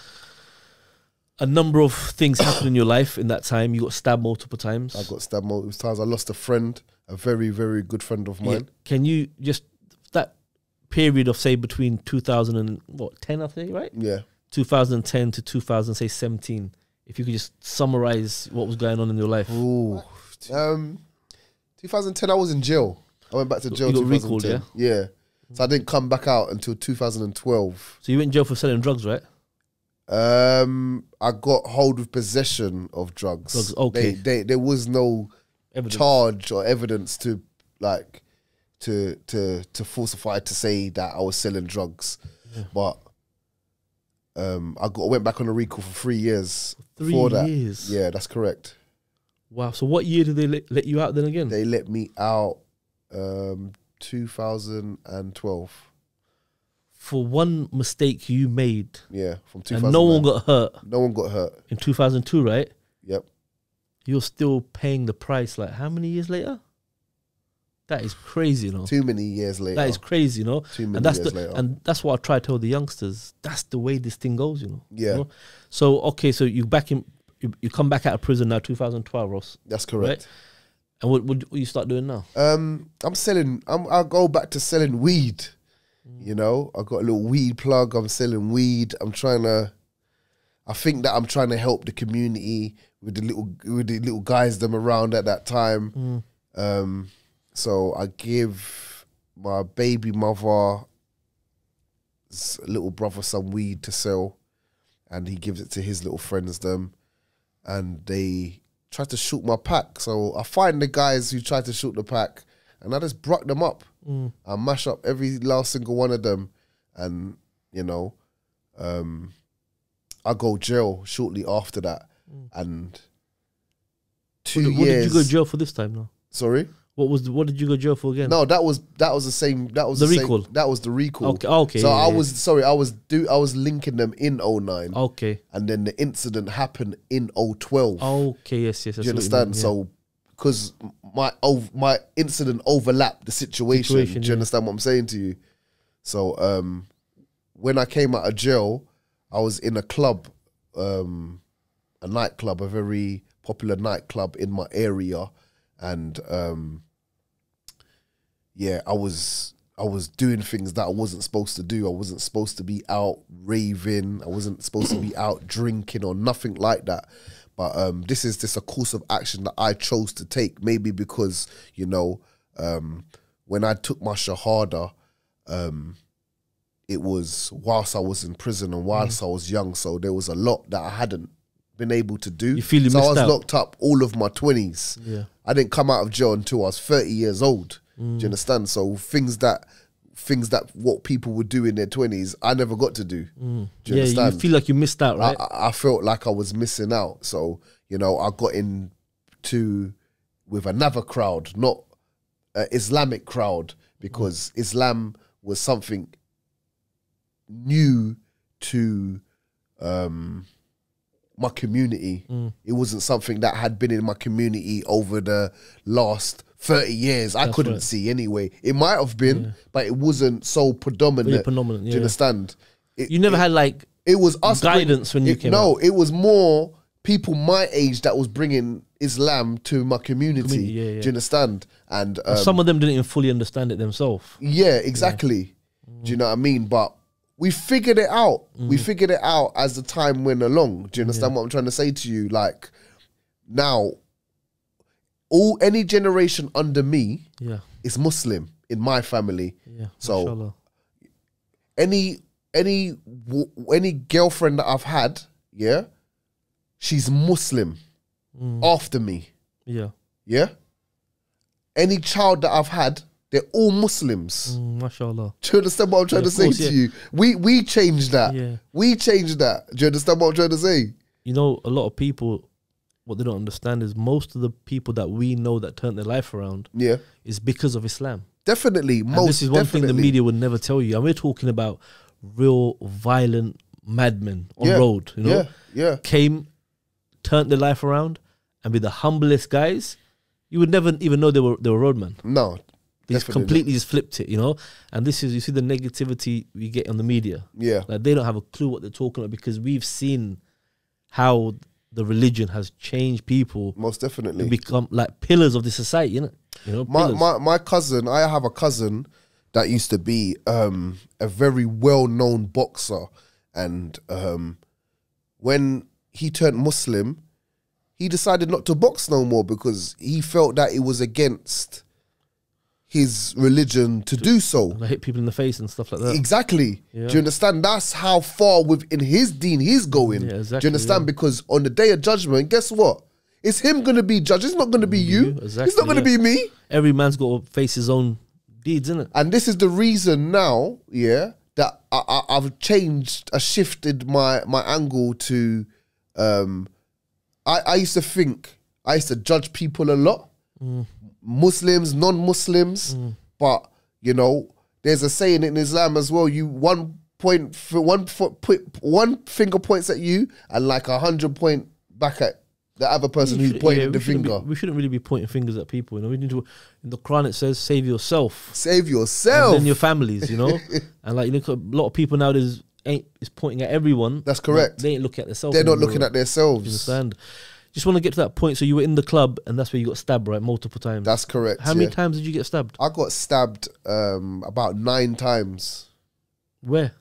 A number of things happened in your life in that time. You got stabbed multiple times. I got stabbed multiple times. I lost a friend, a very, very good friend of Yeah. mine. Can you just that period of say between 2010, I think, right? Yeah. 2010 to 2017. If you could just summarize what was going on in your life. Ooh. 2010, I was in jail. I went back to jail. You got 2010. recalled, yeah? Yeah. So I didn't come back out until 2012. So you went in jail for selling drugs, right? I got hold of possession of drugs. Drugs, okay. There was no Evidence. charge or evidence to like to falsify to say that I was selling drugs. But went back on a recall for 3 years. 3 for that. years. Yeah, that's correct. Wow. So what year did they let you out then again? They let me out 2012. For one mistake you made, Yeah, from 2009. and no one got hurt No one got hurt. in 2002, right? Yep. You're still paying the price. Like how many years later? That is crazy, you know. Too many years later. That is crazy, you know. Too many And that's years later. and that's what I try to tell the youngsters. That's the way this thing goes, you know. Yeah. You know? So okay, so you you come back out of prison now, 2012, Ross. That's correct. And what you start doing now? I'm selling. I'll go back to selling weed. You know, I got a little weed plug. I'm selling weed. I think that I'm trying to help the community with the little guys them around at that time. So I give my baby mother's little brother some weed to sell, and he gives it to his little friends them, and they try to shoot my pack. So I find the guys who try to shoot the pack, and I just brock them up. I mash up every last single one of them, and you know, I go jail shortly after that. And 2 years. What did you go to jail for this time now? Sorry. What did you go to jail for again? No, that was the same. That was The same- recall. that was the recall. Okay. So yeah, I yeah. was linking them in 09, Okay. and then the incident happened in 012. Okay. Yes. Do you understand? So because my incident overlapped the situation. Situation, Do you yeah. understand what I'm saying to you? So when I came out of jail, I was in a club a nightclub, a very popular nightclub in my area, and yeah, I was doing things that I wasn't supposed to do. I wasn't supposed to be out raving. I wasn't supposed to be out drinking or nothing like that. But this is just a course of action that I chose to take. Maybe because, you know, when I took my shahada, it was whilst I was in prison and whilst I was young. So there was a lot that I hadn't been able to do. You feel you so I missed was out. locked up all of my 20s. Yeah. I didn't come out of jail until I was 30 years old. Do you understand? So things that what people would do in their 20s, I never got to do. Do you understand? You feel like you missed out, right? I felt like I was missing out. So, you know, I got into with another crowd, not an Islamic crowd, because Islam was something new to my community. It wasn't something that had been in my community over the last 30 years. I couldn't see anyway. It might have been, but it wasn't so predominant. Do you understand? You never had like it was us guidance when you came out. No, it was more people my age that was bringing Islam to my community. Do you understand? And some of them didn't even fully understand it themselves. Yeah, exactly. Do you know what I mean? But we figured it out. We figured it out as the time went along. Do you understand what I'm trying to say to you? Like, now, any generation under me is Muslim in my family. Yeah. So any girlfriend that I've had, she's Muslim after me. Yeah. Yeah? Any child that I've had, they're all Muslims. Mashallah. Do you understand what I'm trying to say to you? We changed that. Yeah. We changed that. Do you understand what I'm trying to say? You know, a lot of people, what they don't understand is most of the people that we know that turned their life around is because of Islam. Definitely. And this is one thing the media would never tell you. And we're talking about real violent madmen on road, you know? Came, turned their life around, and be the humblest guys. You would never even know they were roadmen. No. They completely just flipped it, you know? And this is, you see the negativity we get on the media. Yeah. Like they don't have a clue what they're talking about because we've seen how the religion has changed people. Most definitely. To become like pillars of the society, you know? My cousin, I have a cousin that used to be a very well-known boxer. And when he turned Muslim, he decided not to box no more because he felt that it was against his religion to do so. Like hit people in the face and stuff like that. Exactly. Yeah. Do you understand? That's how far within his deen he's going. Yeah, exactly, do you understand? Yeah. Because on the day of judgment, guess what? It's him going to be judged. It's not going to be you. Exactly, it's not going to be me. Every man's got to face his own deeds, isn't it? And this is the reason now, that I've changed, I shifted my angle to, I used to think, I used to judge people a lot. Muslims, non-Muslims, but you know, there's a saying in Islam as well. One finger points at you, and like 100 point back at the other person who's pointing the finger. We shouldn't really be pointing fingers at people. You know, we need to. In the Quran, it says, "Save yourself, save yourself, and then your families." You know, and like you look at a lot of people nowadays is pointing at everyone. That's correct. They ain't looking at themselves. They're not looking at themselves. You understand? Just want to get to that point. So you were in the club, and that's where you got stabbed, right? Multiple times. That's correct. How many times did you get stabbed? I got stabbed about 9 times. Where?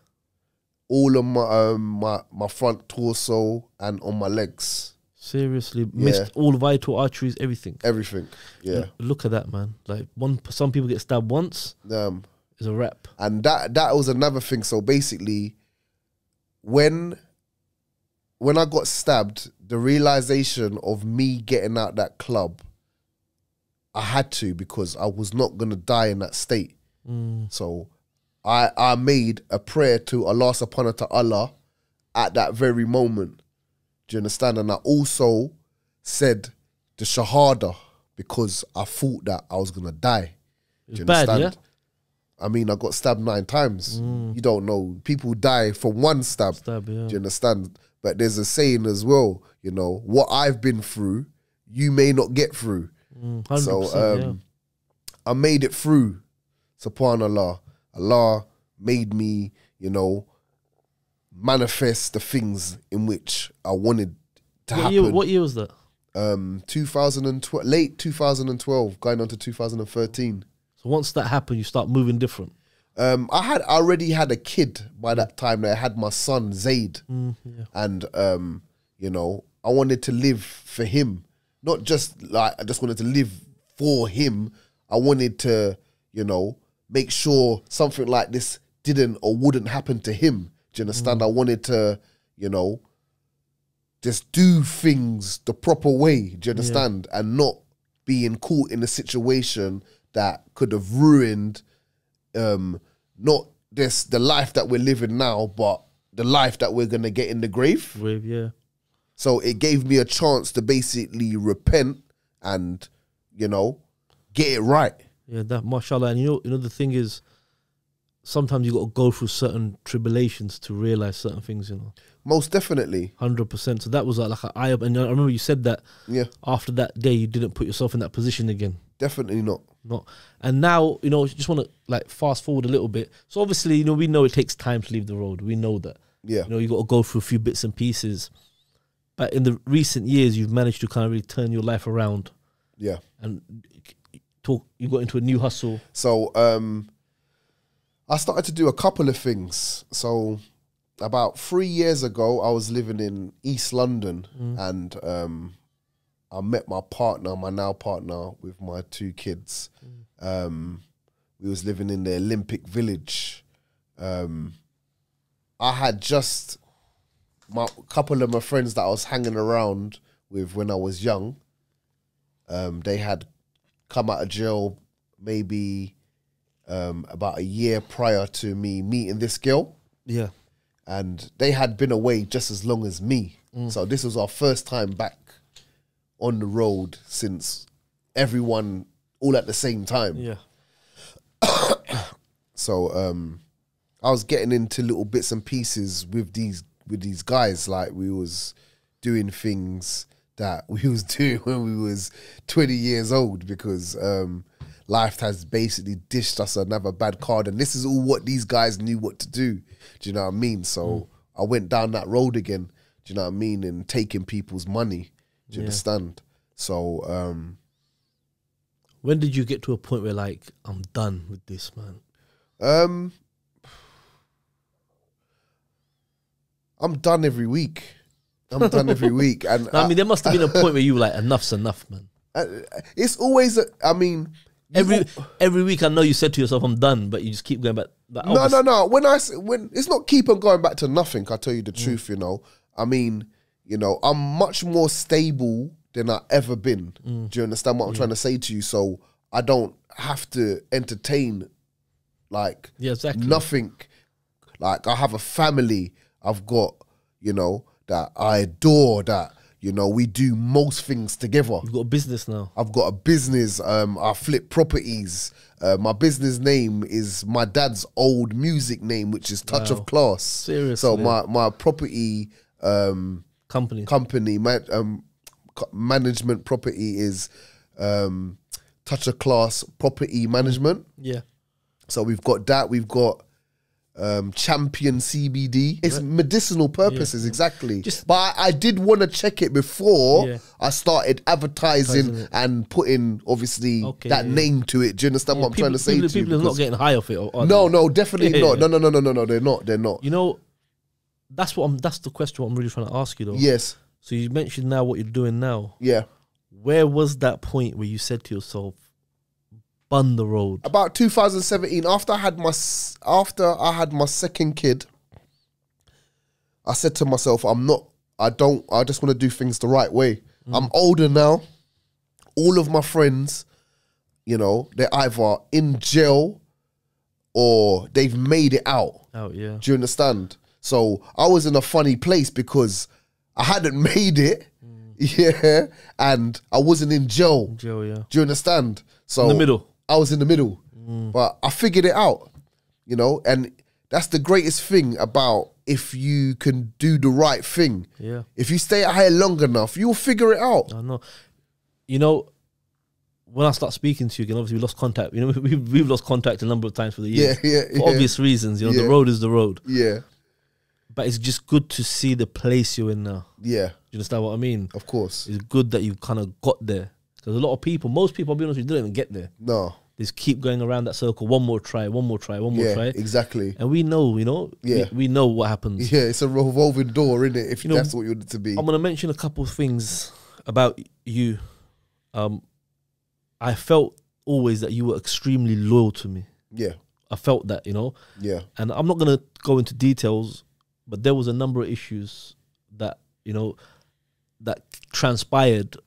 All on my front torso and on my legs. Seriously, missed all vital arteries, everything. Everything. Yeah. Look at that, man. Like some people get stabbed once. It's a wrap. And that was another thing. So basically, when I got stabbed, the realization of me getting out that club, I had to, because I was not going to die in that state. So I made a prayer to Allah subhanahu wa ta'ala at that very moment. Do you understand? And I also said the shahada because I thought that I was going to die. Do you understand? Bad, yeah? I mean, I got stabbed 9 times. You don't know. People die from one stab. Do you understand? But there's a saying as well, you know, what I've been through, you may not get through. So I made it through. SubhanAllah. Allah made me, you know, manifest the things in which I wanted to happen. What year was that? 2012, late 2012, going on to 2013. So once that happened, you start moving different. I already had a kid by that time. I had my son Zaid, and you know, I wanted to live for him, not just like I just wanted to live for him. I wanted to, you know, make sure something like this didn't or wouldn't happen to him. Do you understand? I wanted to, you know, just do things the proper way. Do you understand? And not being caught in a situation that could have ruined not just the life that we're living now, but the life that we're gonna get in the grave. So it gave me a chance to basically repent and, you know, get it right. Yeah, that mashallah. And you know the thing is, sometimes you got to go through certain tribulations to realize certain things. You know, most definitely, 100%. So that was like an eye up. And I remember you said that. Yeah. After that day, you didn't put yourself in that position again. Definitely not. And now, you know, just want to like fast forward a little bit. So obviously, you know, we know it takes time to leave the road. We know that. Yeah. You know, you got to go through a few bits and pieces. But in the recent years, you've managed to kind of really turn your life around. Yeah. And you got into a new hustle. So I started to do a couple of things. So about 3 years ago, I was living in East London, and I met my partner, my now partner, with my 2 kids. We was living in the Olympic Village. I had just a couple of my friends that I was hanging around with when I was young. They had come out of jail maybe about a year prior to me meeting this girl. Yeah. And they had been away just as long as me. So this was our first time back on the road since everyone all at the same time. Yeah. So I was getting into little bits and pieces with these guys. Like we was doing things that we was doing when we was 20 years old, because life has basically dished us another bad card, and this is all what these guys knew what to do. Do you know what I mean? So I went down that road again. Do you know what I mean? And taking people's money. Do you understand? So when did you get to a point where like, I'm done with this, man? I'm done every week. I'm done every week. And I mean, there must have been a point where you were like, enough's enough, man. It's always, I mean... Every week I know you said to yourself, I'm done, but you just keep going back. No. When it's not keep on going back to nothing, I'll tell you the truth, you know. I mean, you know, I'm much more stable than I've ever been. Do you understand what I'm trying to say to you? So I don't have to entertain like nothing. Like I have a family, I've got, you know, that I adore, that, you know, we do most things together. You've got a business now. I've got a business. I flip properties. My business name is my dad's old music name, which is Touch of Class. Seriously. So my property company management property is Touch of Class Property Management. Yeah. So we've got that. We've got Champion CBD. It's medicinal purposes, exactly. But I did want to check it before I started advertising and putting, obviously, that name to it. Do you understand what I'm trying to say to you? People are not getting high off it. No, definitely not. No, they're not. They're not. You know, that's the question I'm really trying to ask you, though. Yes. So you mentioned now what you're doing now. Yeah. Where was that point where you said to yourself, bun the road? About 2017, after I had my second kid, I said to myself, I just want to do things the right way. I'm older now. All of my friends, you know, they're either in jail or they've made it out. Yeah. Do you understand? So I was in a funny place because I hadn't made it. Yeah. And I wasn't in jail. Yeah. Do you understand? So in the middle. I was in the middle, but I figured it out, you know, and that's the greatest thing about if you can do the right thing. Yeah. If you stay out here long enough, you'll figure it out. I know. You know, when I start speaking to you again, obviously we lost contact. You know, we've lost contact a number of times for the years. Yeah. For obvious reasons, you know, the road is the road. Yeah. But it's just good to see the place you're in now. Yeah. You understand what I mean? Of course. It's good that you kind of got there. Because a lot of people, most people, I'll be honest with you, didn't even get there. No. They just keep going around that circle. One more try, one more try, one more try. Exactly. And we know, you know, we know what happens. Yeah, it's a revolving door, isn't it? If that's what you want it to be. I'm going to mention a couple of things about you. I felt always that you were extremely loyal to me. Yeah. I felt that, you know. Yeah. And I'm not going to go into details, but there was a number of issues that, you know, that transpired,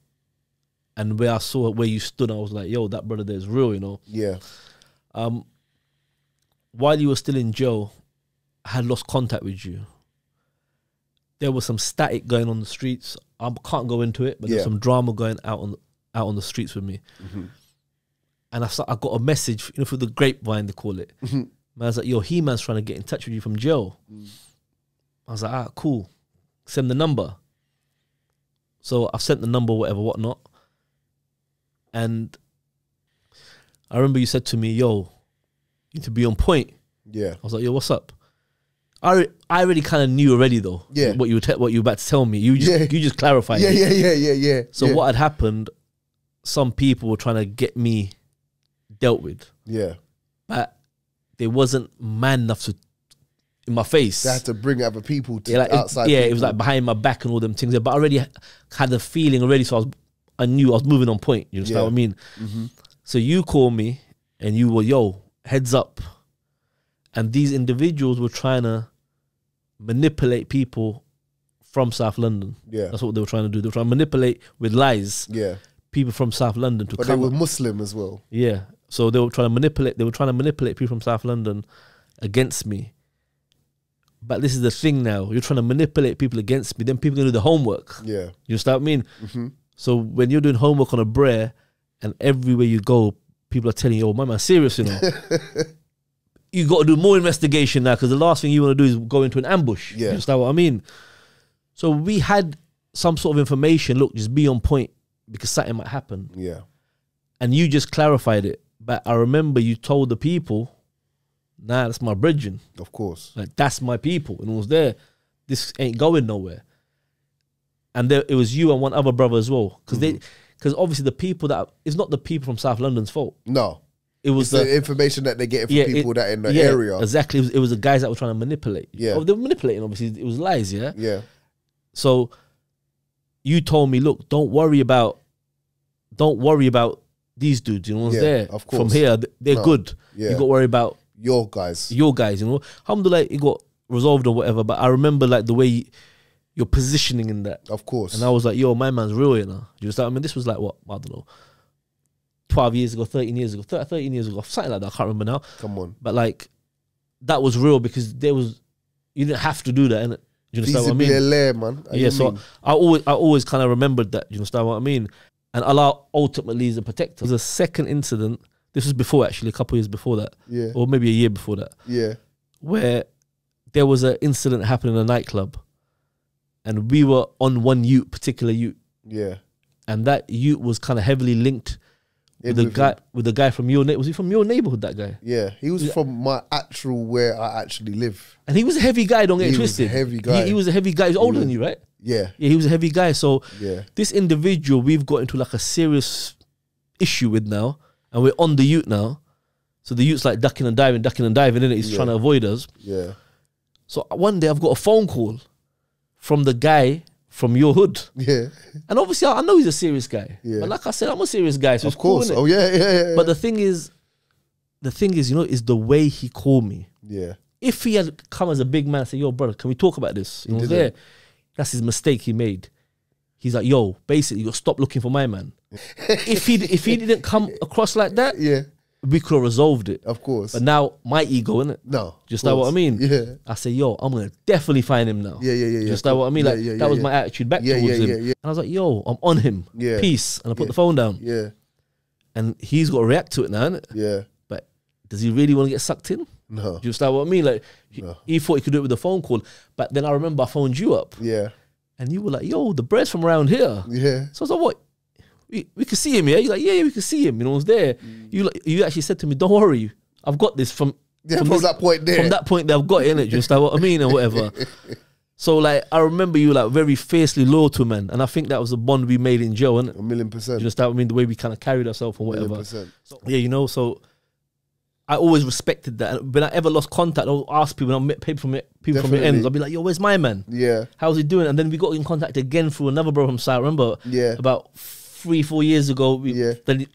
and where I saw where you stood, I was like, yo, that brother there is real, you know. Yeah. While you were still in jail, I had lost contact with you. There was some static going on the streets. I can't go into it, but there's some drama going out on the streets with me. Mm-hmm. And I got a message, you know, through the grapevine, they call it. Mm-hmm. I was like, yo, He-Man's trying to get in touch with you from jail. I was like, cool. Send the number. So I've sent the number, whatnot. And I remember you said to me, yo, you need to be on point. Yeah. I was like, yo, what's up? I already kind of knew already though. Yeah. What you were about to tell me. You just clarified. Yeah. So what had happened, some people were trying to get me dealt with. Yeah. But they wasn't man enough to in my face. They had to bring other people to outside. It was like behind my back and all them things. But I already had the feeling already, so I knew I was moving on point. You understand what I mean? Mm-hmm. So you call me and you were, yo, heads up. And these individuals were trying to manipulate people from South London. Yeah. That's what they were trying to do. They were trying to manipulate with lies. Yeah. People from South London to come. But they were Muslim as well. Yeah. So they were trying to manipulate people from South London against me. But this is the thing now. You're trying to manipulate people against me, then people are going to do the homework. Yeah. You understand what I mean? Mm-hmm. So when you're doing homework on a brer and everywhere you go, people are telling you, oh, my man, serious, you know. You got to do more investigation now, because the last thing you want to do is go into an ambush. Yeah. You understand what I mean? So we had some sort of information, look, just be on point because something might happen. Yeah. And you just clarified it. But I remember you told the people, nah, that's my brethren. Of course. Like, that's my people. And it was there. This ain't going nowhere. And there, it was you and one other brother as well. Because obviously the people that, it's not the people from South London's fault. No. It was the information that they're getting from people that in the area. Exactly. It was the guys that were trying to manipulate. Yeah. Oh, they were manipulating, obviously. It was lies, yeah? Yeah. So you told me, look, don't worry about these dudes, you know, there. Of course. From here, they're good. Yeah. You got to worry about your guys, you know. Alhamdulillah, it got resolved or whatever. But I remember like the way you're positioning in that. Of course. And I was like, yo, my man's real, you know. You understand? I mean, this was like what, I don't know, 12 years ago, 13 years ago, 13 years ago, something like that. I can't remember now. Come on. But like, that was real because you didn't have to do that, innit? You understand what I mean? Lair, man. Yeah, so I always kind of remembered that. You understand what I mean? And Allah ultimately is a protector. There's a second incident. This was before, actually, a couple of years before that. Yeah. Or maybe a year before that. Yeah. Where there was an incident happening in a nightclub. And we were on one particular ute. Yeah. And that ute was kind of heavily linked with the guy from your neighborhood. Was he from your neighborhood, that guy? Yeah. He was from my where I actually live. And he was a heavy guy, don't get it twisted. He was a heavy guy. He was a heavy guy. He was older than you, right? Yeah. Yeah, he was a heavy guy. So yeah, this individual we've got into like a serious issue with now, and we're on the ute now. So the ute's like ducking and diving, innit? He's trying to avoid us. Yeah. So one day I've got a phone call from the guy from your hood. Yeah. And obviously I know he's a serious guy. Yeah. But like I said, I'm a serious guy. So of course. Cool, oh yeah. But the thing is, you know, is the way he called me. Yeah. If he had come as a big man and said, yo, brother, can we talk about this? You know, there. That's his mistake he made. He's like, yo, basically, you got to stop looking for my man. if he didn't come across like that, yeah, we could have resolved it. Of course. But now, my ego, innit? No. Just know what I mean? Yeah. I say, yo, I'm going to definitely find him now. Yeah. Just know what I mean? Like, that was my attitude back towards him. And I was like, yo, I'm on him. Yeah. Peace. And I put the phone down. Yeah. And he's got to react to it now, innit? Yeah. But does he really want to get sucked in? No. Do you understand what I mean? Like, he thought he could do it with a phone call. But then I remember I phoned you up. Yeah. And you were like, yo, the bread's from around here. Yeah. So I was like, what? We can see him, yeah? You're like, yeah, we can see him. You know, I was there. You actually said to me, don't worry, I've got this from Yeah, from that point there. From that point, they've got it, innit? Do you understand what I mean, or whatever. So, like, I remember you, like, very fiercely loyal to man. And I think that was the bond we made in jail, innit? 1,000,000%. Do you understand what I mean? The way we kind of carried ourselves and whatever. 1,000,000%. So, yeah, you know, so I always respected that. When I ever lost contact, I'll ask people, I'll meet people from the ends. I'll be like, yo, where's my man? Yeah. How's he doing? And then we got in contact again through another brother from South. Remember? Yeah. About 3-4 years ago. Then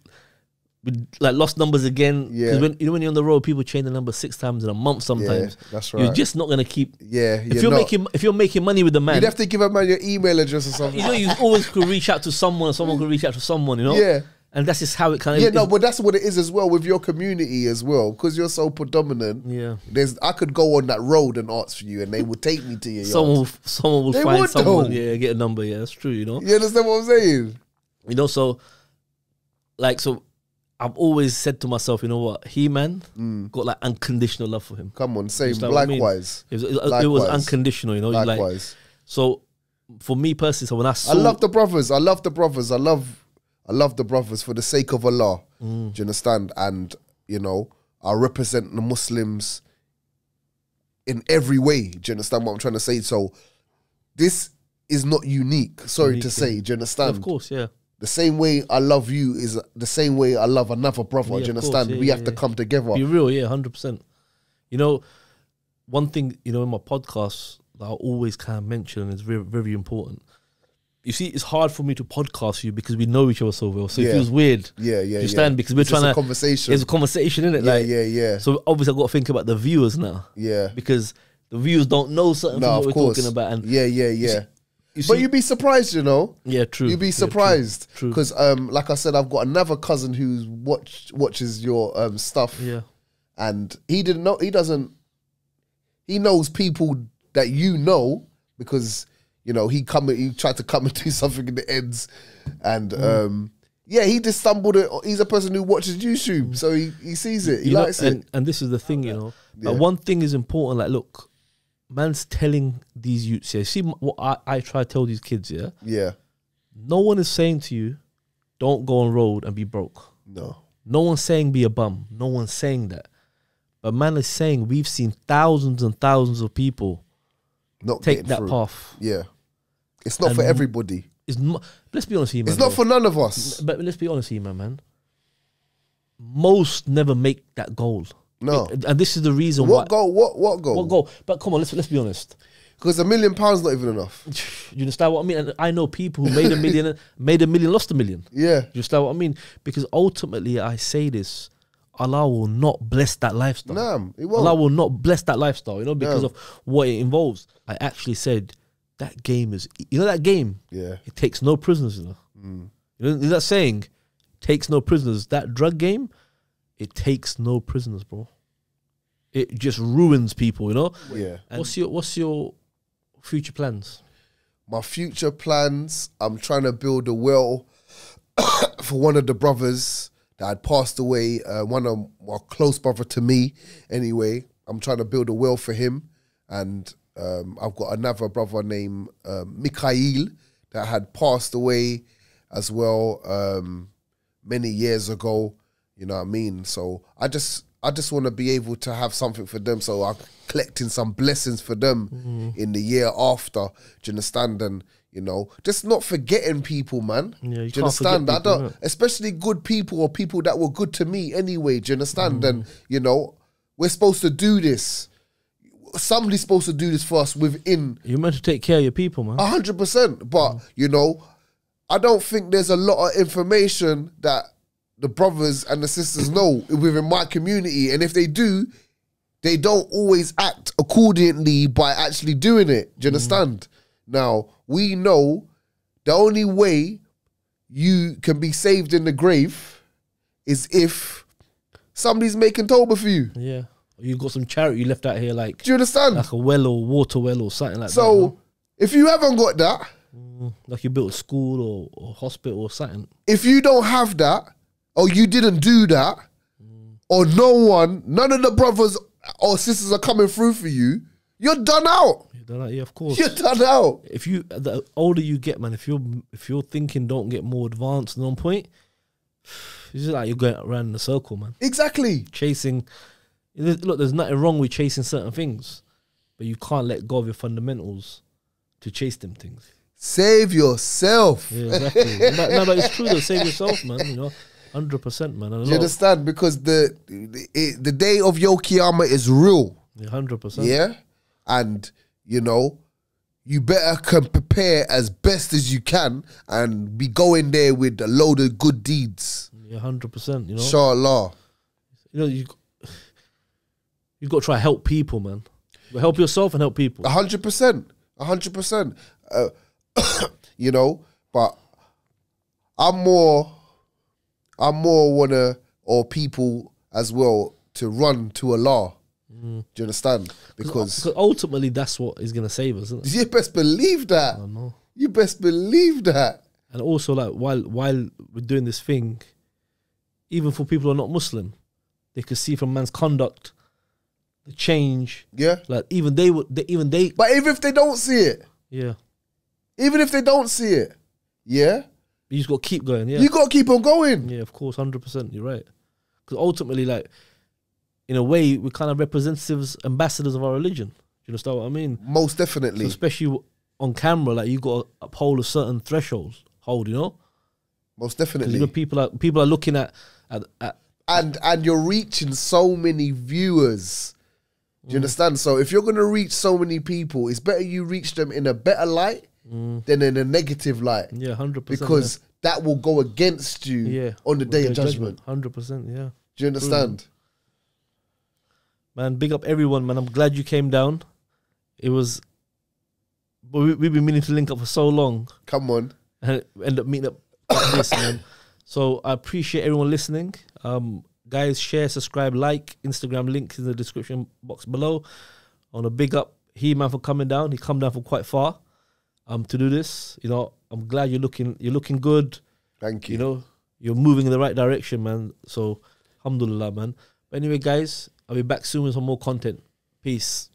we like lost numbers again. Yeah. Because when you're on the road, people change the number 6 times in a month sometimes. Yeah, that's right. You're just not gonna keep. Yeah. If you're making money with the man, you'd have to give a man your email address or something. You know, you always could reach out to someone, or someone could reach out to someone. You know. Yeah. And that's just how it kind of. Yeah, no, but that's what it is as well with your community as well, because you're so predominant. Yeah. I could go on that road and ask for you, and they would take me to your Someone will They find would, someone. though. Yeah, get a number. Yeah, that's true. You know. You understand what I'm saying? You know, so I've always said to myself, you know what, He-Man got like unconditional love for him. Come on, same. Likewise. It was unconditional, you know. Likewise. So for me personally, so when I saw, I love the brothers. I love the brothers for the sake of Allah. Do you understand? And you know, I represent the Muslims in every way. Do you understand what I'm trying to say? So this is not unique. Sorry to say. Do you understand? Of course, yeah. The same way I love you is the same way I love another brother. Do you understand? We have to come together. Be real, yeah, 100%. You know, one thing, you know, in my podcast that I always kind of mention is very, very important. You see, it's hard for me to podcast you because we know each other so well. So it feels weird. Yeah. Do you understand? Because we're trying to... conversation. It's a conversation, isn't it? Yeah. So obviously I've got to think about the viewers now. Yeah. Because the viewers don't know something from what we're talking about. And yeah. But you'd be surprised, you know. Yeah, true. You'd be surprised. True. Because, like I said, I've got another cousin who watches your stuff. Yeah. And he didn't know. He knows people that you know because, you know, he tried to come and do something in the ends. And, he just stumbled it. He's a person who watches YouTube. So he sees it. He likes it. And this is the thing, you know. One thing is important. Like, look, man's telling these youths here. See what I try to tell these kids, yeah? Yeah. No one is saying to you, don't go on road and be broke. No. No one's saying be a bum. No one's saying that. But man is saying we've seen thousands and thousands of people not take that path. Yeah. It's not for everybody. It's not, let's be honest here, man. It's not for none of us. But let's be honest here, man. Most never make that goal. No. And this is the reason why. What goal? What goal? What goal? But come on, let's be honest. Because £1 million not even enough. You understand what I mean? And I know people who made a million, lost $1 million. Yeah. You understand what I mean? Because ultimately, I say this, Allah will not bless that lifestyle. Nah, it won't. Allah will not bless that lifestyle, you know, because of what it involves. I actually said, that game is, you know that game? Yeah. It takes no prisoners, you know. You know that saying? Takes no prisoners. That drug game, it takes no prisoners, bro. It just ruins people, you know? Yeah. And what's your future plans? My future plans, I'm trying to build a well for one of the brothers that had passed away, one of my close brother to me anyway. I'm trying to build a well for him. And I've got another brother named Mikhail that had passed away as well many years ago. You know what I mean? So I just want to be able to have something for them, so I'm collecting some blessings for them in the year after. Do you understand? And you know, just not forgetting people, man. Yeah, do you understand? People, I don't, especially good people or people that were good to me anyway. Do you understand? And you know, we're supposed to do this. Somebody's supposed to do this for us within. You're meant to take care of your people, man. 100%. But you know, I don't think there's a lot of information that the brothers and the sisters know within my community. And if they do, they don't always act accordingly by actually doing it. Do you understand? Now, we know the only way you can be saved in the grave is if somebody's making tawbah for you. Yeah. You got some charity you left out here, like, do you understand? Like a well or water well or something like that. So, if you haven't got that, like you built a school or hospital or something. If you don't have that, or you didn't do that, or none of the brothers or sisters are coming through for you, you're done out. You're done out, yeah, of course. You're done out. If you, the older you get, man, if your thinking don't get more advanced and on point, it's just like you're going around in a circle, man. Exactly. Chasing Look, there's nothing wrong with chasing certain things, but you can't let go of your fundamentals to chase them things. Save yourself. Yeah, exactly. No, but it's true though. Save yourself, man. 100%, man. You understand? Because the day of your Qiyamah is real. Yeah, 100%. Yeah, and you better can prepare as best as you can and be going there with a load of good deeds. Yeah, 100%. Inshallah. You got to try to help people, man. Help yourself and help people. 100%. 100%. But I'm more or people as well to run to Allah. Do you understand? Because ultimately that's what is going to save us, isn't it? You best believe that. I know. You best believe that. And also, like, while we're doing this thing, even for people who are not Muslim, they could see from man's conduct the change. Yeah. Like even they. But even if they don't see it. Yeah. Even if they don't see it. Yeah. You just got to keep going. Yeah. You got to keep on going. Yeah, of course, 100%. You're right. Because ultimately, like, in a way, we're kind of representatives, ambassadors of our religion. Do you understand what I mean? Most definitely. So especially on camera, like, you got to uphold a certain thresholds. Most definitely. People are looking at and you're reaching so many viewers. Do you understand? So if you're going to reach so many people, it's better you reach them in a better light than in a negative light. Yeah, 100%. Because that will go against you on the day of judgment. 100%, yeah. Do you understand? Man, big up everyone, man. I'm glad you came down. It was... But we've been meaning to link up for so long. Come on. And end up meeting up like this, man. So I appreciate everyone listening. Guys, share, subscribe, like. Instagram link in the description box below. I want to big up He-Man for coming down. He come down from quite far to do this. I'm glad you're looking good. Thank you. You're moving in the right direction, man. So alhamdulillah, man. But anyway, guys, I'll be back soon with some more content. Peace.